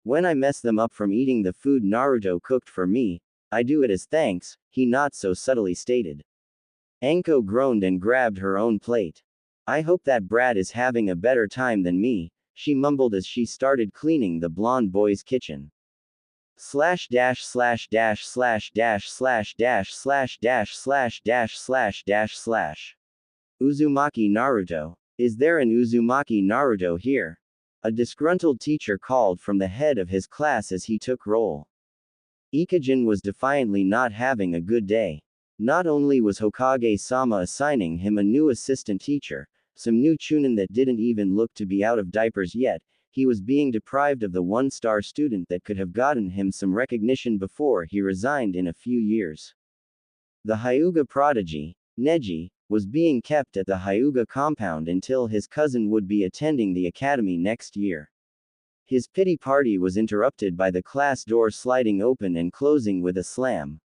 When I mess them up from eating the food Naruto cooked for me, I do it as thanks, he not so subtly stated. Anko groaned and grabbed her own plate. I hope that brat is having a better time than me, she mumbled as she started cleaning the blonde boy's kitchen. Uzumaki Naruto. Is there an Uzumaki Naruto here? A disgruntled teacher called from the head of his class as he took roll. Ikijin was defiantly not having a good day. Not only was Hokage-sama assigning him a new assistant teacher, some new chunin that didn't even look to be out of diapers yet, he was being deprived of the one-star student that could have gotten him some recognition before he resigned in a few years. The Hyuga prodigy, Neji, was being kept at the Hyuga compound until his cousin would be attending the academy next year. His pity party was interrupted by the class door sliding open and closing with a slam.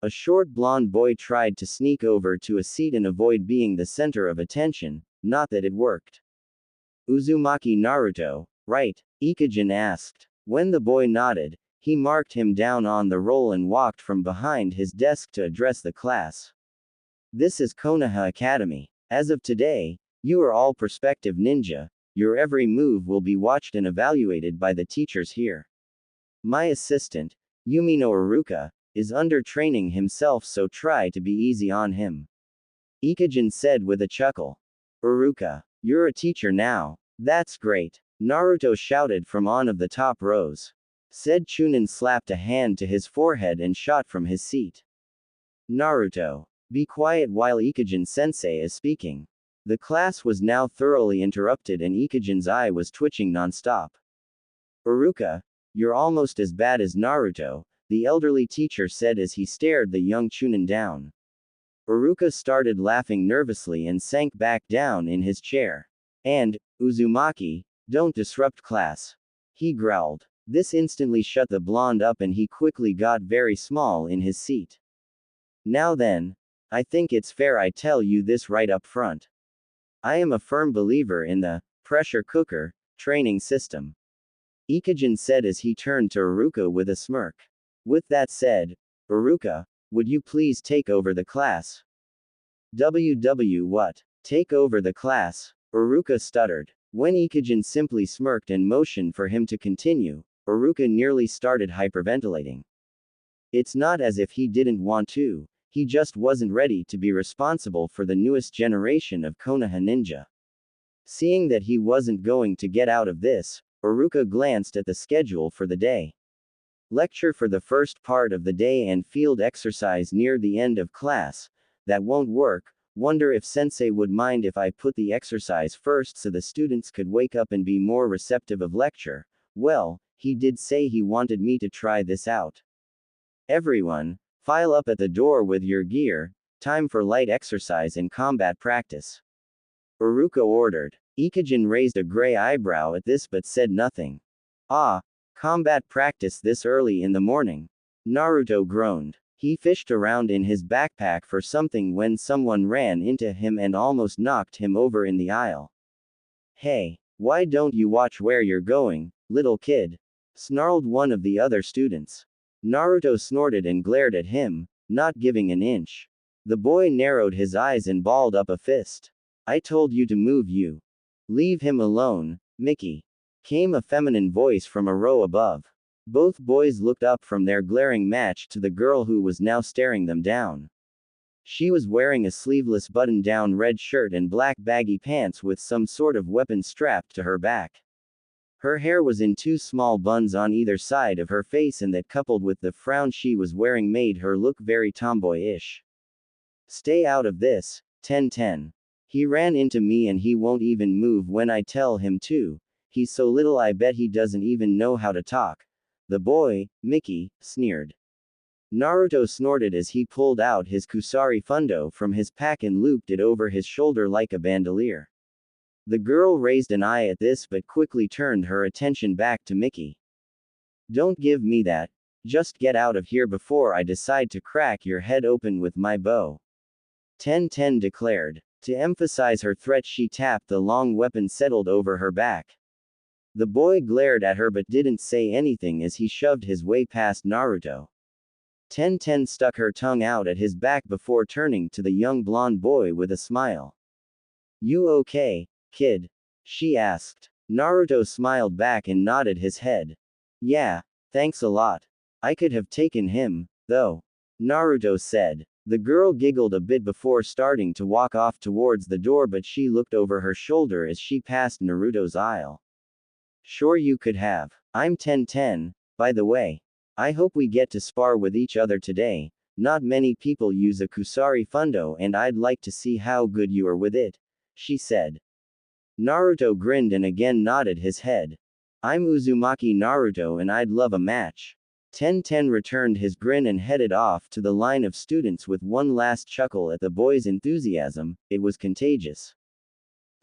A short blonde boy tried to sneak over to a seat and avoid being the center of attention, not that it worked. Uzumaki Naruto, right? Ikijin asked. When the boy nodded, he marked him down on the roll and walked from behind his desk to address the class. This is Konoha Academy. As of today, you are all prospective ninja. Your every move will be watched and evaluated by the teachers here. My assistant, Yumino Iruka, is under training himself, so try to be easy on him. Ikijin said with a chuckle. Iruka, you're a teacher now. That's great. Naruto shouted from on of the top rows. Said Chunin slapped a hand to his forehead and shot from his seat. Naruto. Be quiet while Ikujin-sensei is speaking. The class was now thoroughly interrupted and Ikujin's eye was twitching non-stop. Iruka, you're almost as bad as Naruto, the elderly teacher said as he stared the young Chunin down. Iruka started laughing nervously and sank back down in his chair. And, Uzumaki, don't disrupt class. He growled. This instantly shut the blonde up and he quickly got very small in his seat. Now then, I think it's fair I tell you this right up front. I am a firm believer in the pressure cooker training system. Ikujin said as he turned to Iruka with a smirk. With that said, Iruka, would you please take over the class? What? Take over the class? Iruka stuttered. When Ikujin simply smirked and motioned for him to continue, Iruka nearly started hyperventilating. It's not as if he didn't want to, he just wasn't ready to be responsible for the newest generation of Konoha ninja. Seeing that he wasn't going to get out of this, Iruka glanced at the schedule for the day. Lecture for the first part of the day and field exercise near the end of class. That won't work. Wonder if sensei would mind if I put the exercise first so the students could wake up and be more receptive of lecture. Well, he did say he wanted me to try this out. Everyone, file up at the door with your gear, time for light exercise and combat practice. Iruka ordered. Ikujin raised a gray eyebrow at this but said nothing. Ah, combat practice this early in the morning. Naruto groaned. He fished around in his backpack for something when someone ran into him and almost knocked him over in the aisle. Hey, why don't you watch where you're going, little kid? Snarled one of the other students. Naruto snorted and glared at him, not giving an inch. The boy narrowed his eyes and balled up a fist. I told you to move, you. Leave him alone, Mickey. Came a feminine voice from a row above. Both boys looked up from their glaring match to the girl who was now staring them down. She was wearing a sleeveless button-down red shirt and black baggy pants with some sort of weapon strapped to her back. Her hair was in two small buns on either side of her face and that coupled with the frown she was wearing made her look very tomboyish. Stay out of this, 10-10. He ran into me and he won't even move when I tell him to. He's so little I bet he doesn't even know how to talk. The boy, Mickey, sneered. Naruto snorted as he pulled out his Kusari Fundo from his pack and looped it over his shoulder like a bandolier. The girl raised an eye at this but quickly turned her attention back to Mickey. Don't give me that. Just get out of here before I decide to crack your head open with my bow. 10-10 declared. To emphasize her threat she tapped the long weapon settled over her back. The boy glared at her but didn't say anything as he shoved his way past Naruto. 10-10 stuck her tongue out at his back before turning to the young blonde boy with a smile. You okay, kid? She asked. Naruto smiled back and nodded his head. Yeah, thanks a lot. I could have taken him, though. Naruto said. The girl giggled a bit before starting to walk off towards the door but she looked over her shoulder as she passed Naruto's aisle. Sure you could have. I'm 10-10, by the way. I hope we get to spar with each other today. Not many people use a Kusari Fundo and I'd like to see how good you are with it, she said. Naruto grinned and again nodded his head. I'm Uzumaki Naruto and I'd love a match. 10-10 returned his grin and headed off to the line of students with one last chuckle at the boy's enthusiasm. It was contagious. //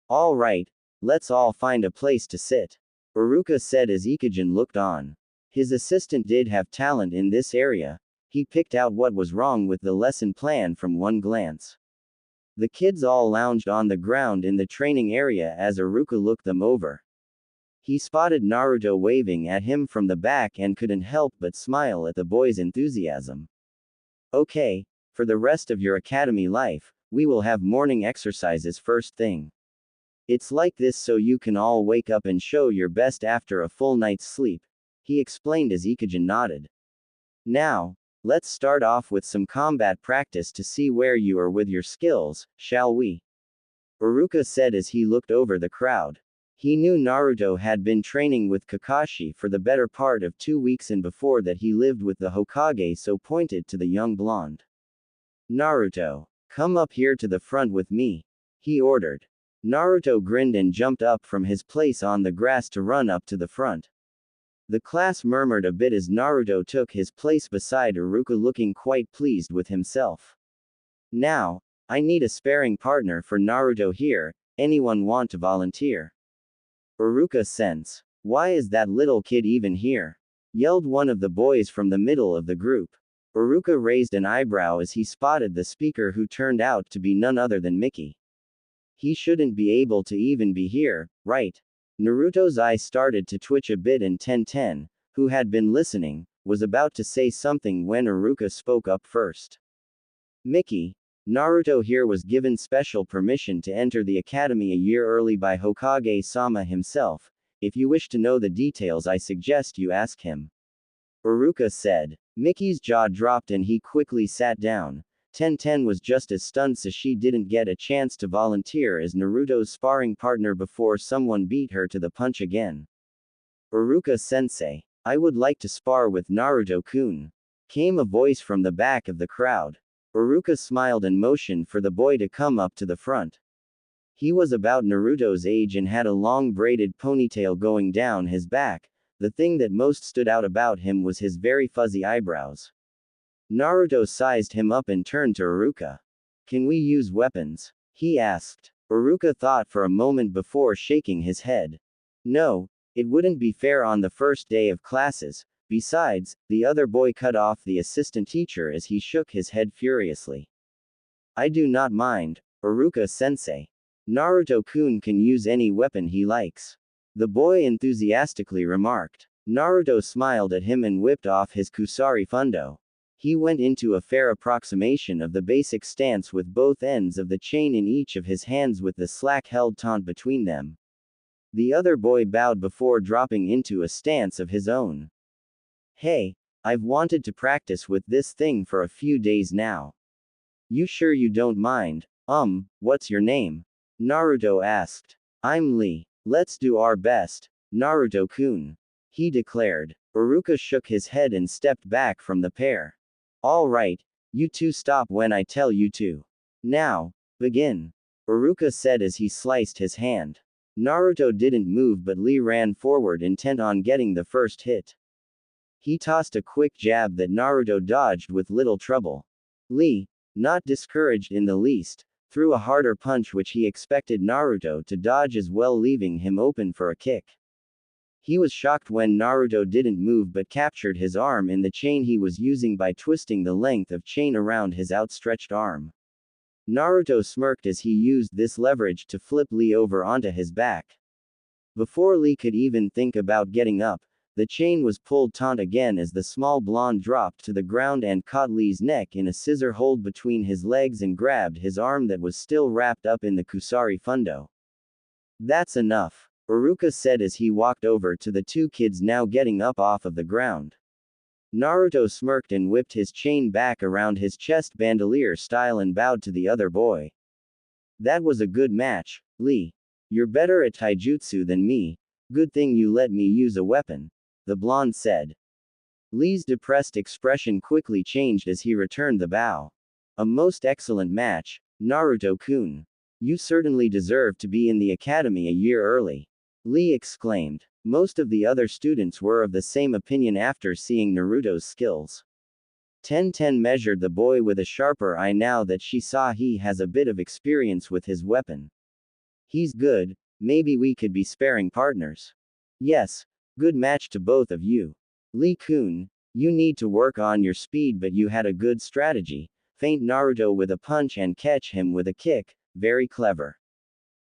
All right, let's all find a place to sit. Iruka said as Ikujin looked on. His assistant did have talent in this area. He picked out what was wrong with the lesson plan from one glance. The kids all lounged on the ground in the training area as Iruka looked them over. He spotted Naruto waving at him from the back and couldn't help but smile at the boy's enthusiasm. Okay, for the rest of your academy life, we will have morning exercises first thing. It's like this so you can all wake up and show your best after a full night's sleep, he explained as Ikujin nodded. Now, let's start off with some combat practice to see where you are with your skills, shall we? Uruka said as he looked over the crowd. He knew Naruto had been training with Kakashi for the better part of 2 weeks, and before that he lived with the Hokage, so pointed to the young blonde. Naruto, come up here to the front with me, he ordered. Naruto grinned and jumped up from his place on the grass to run up to the front. The class murmured a bit as Naruto took his place beside Uruka, looking quite pleased with himself. Now, I need a sparring partner for Naruto here. Anyone want to volunteer? Uruka sense. Why is that little kid even here? Yelled one of the boys from the middle of the group. Uruka raised an eyebrow as he spotted the speaker, who turned out to be none other than Mickey. He shouldn't be able to even be here, right? Naruto's eye started to twitch a bit, and Tenten, who had been listening, was about to say something when Uruka spoke up first. Mickey, Naruto here was given special permission to enter the academy a year early by Hokage-sama himself. If you wish to know the details, I suggest you ask him. Uruka said. Mickey's jaw dropped and he quickly sat down. Tenten was just as stunned as she didn't get a chance to volunteer as Naruto's sparring partner before someone beat her to the punch again. Uruka-sensei, I would like to spar with Naruto-kun, came a voice from the back of the crowd. Uruka smiled and motioned for the boy to come up to the front. He was about Naruto's age and had a long braided ponytail going down his back. The thing that most stood out about him was his very fuzzy eyebrows. Naruto sized him up and turned to Uruka. Can we use weapons? He asked. Uruka thought for a moment before shaking his head. No, it wouldn't be fair on the first day of classes. Besides, the other boy cut off the assistant teacher as he shook his head furiously. I do not mind, Uruka-sensei. Naruto-kun can use any weapon he likes. The boy enthusiastically remarked. Naruto smiled at him and whipped off his Kusari Fundo. He went into a fair approximation of the basic stance with both ends of the chain in each of his hands with the slack held taut between them. The other boy bowed before dropping into a stance of his own. Hey, I've wanted to practice with this thing for a few days now. You sure you don't mind? What's your name? Naruto asked. I'm Lee. Let's do our best, Naruto-kun, he declared. Uruka shook his head and stepped back from the pair. All right, you two stop when I tell you to. Now, begin, Uruka said as he sliced his hand. Naruto didn't move, but Lee ran forward, intent on getting the first hit. He tossed a quick jab that Naruto dodged with little trouble. Lee, not discouraged in the least, threw a harder punch which he expected Naruto to dodge as well, leaving him open for a kick. He was shocked when Naruto didn't move but captured his arm in the chain he was using by twisting the length of chain around his outstretched arm. Naruto smirked as he used this leverage to flip Lee over onto his back. Before Lee could even think about getting up, the chain was pulled taut again as the small blonde dropped to the ground and caught Lee's neck in a scissor hold between his legs and grabbed his arm that was still wrapped up in the Kusari Fundo. That's enough, Uruka said as he walked over to the two kids now getting up off of the ground. Naruto smirked and whipped his chain back around his chest bandolier style and bowed to the other boy. That was a good match, Lee. You're better at taijutsu than me. Good thing you let me use a weapon, the blonde said. Lee's depressed expression quickly changed as he returned the bow. A most excellent match, Naruto-kun. You certainly deserve to be in the academy a year early, Lee exclaimed. Most of the other students were of the same opinion after seeing Naruto's skills. Tenten measured the boy with a sharper eye now that she saw he has a bit of experience with his weapon. He's good, maybe we could be sparring partners. Yes, good match to both of you. Lee-kun, you need to work on your speed, but you had a good strategy. Feint Naruto with a punch and catch him with a kick, very clever,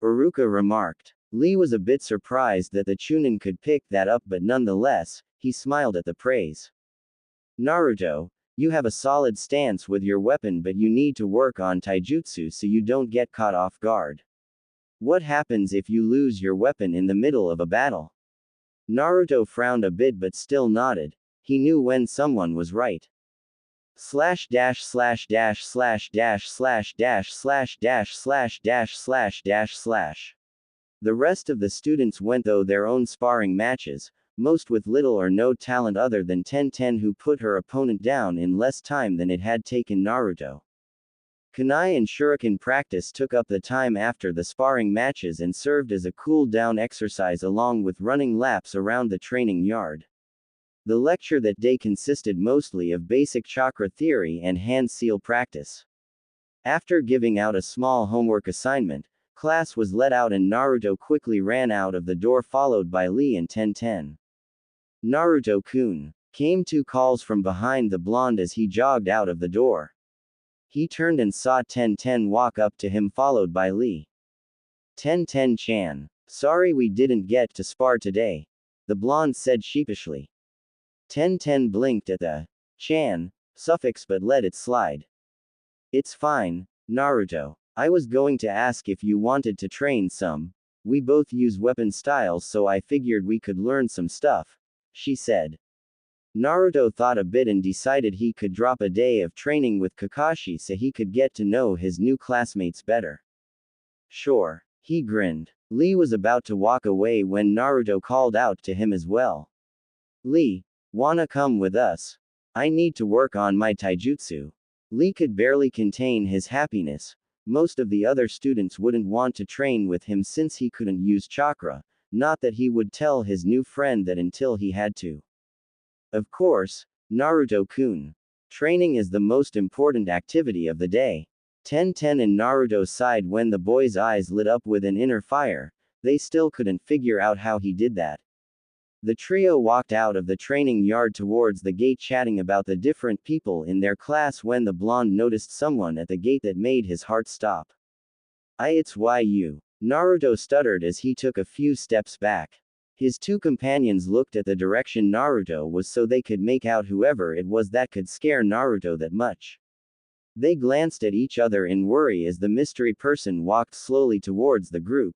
Uruka remarked. Lee was a bit surprised that the Chunin could pick that up, but nonetheless, he smiled at the praise. Naruto, you have a solid stance with your weapon, but you need to work on taijutsu so you don't get caught off guard. What happens if you lose your weapon in the middle of a battle? Naruto frowned a bit but still nodded. He knew when someone was right. Slash dash slash dash slash dash slash dash slash dash slash dash slash dash slash. The rest of the students went through their own sparring matches, most with little or no talent other than Ten, who put her opponent down in less time than it had taken Naruto. Kunai and Shuriken practice took up the time after the sparring matches and served as a cool-down exercise along with running laps around the training yard. The lecture that day consisted mostly of basic chakra theory and hand seal practice. After giving out a small homework assignment, class was let out and Naruto quickly ran out of the door followed by Lee and Ten. Naruto-kun came two calls from behind the blonde as he jogged out of the door. He turned and saw Ten walk up to him followed by Lee. Ten-chan. Sorry we didn't get to spar today, the blonde said sheepishly. Ten blinked at the chan suffix but let it slide. It's fine, Naruto. I was going to ask if you wanted to train some. We both use weapon styles so I figured we could learn some stuff, she said. Naruto thought a bit and decided he could drop a day of training with Kakashi so he could get to know his new classmates better. Sure, he grinned. Lee was about to walk away when Naruto called out to him as well. Lee, wanna come with us? I need to work on my taijutsu. Lee could barely contain his happiness. Most of the other students wouldn't want to train with him since he couldn't use chakra, not that he would tell his new friend that until he had to. Of course, Naruto-kun. Training is the most important activity of the day. Ten and Naruto sighed when the boy's eyes lit up with an inner fire. They still couldn't figure out how he did that. The trio walked out of the training yard towards the gate chatting about the different people in their class when the blonde noticed someone at the gate that made his heart stop. It's you. Naruto stuttered as he took a few steps back. His two companions looked at the direction Naruto was so they could make out whoever it was that could scare Naruto that much. They glanced at each other in worry as the mystery person walked slowly towards the group.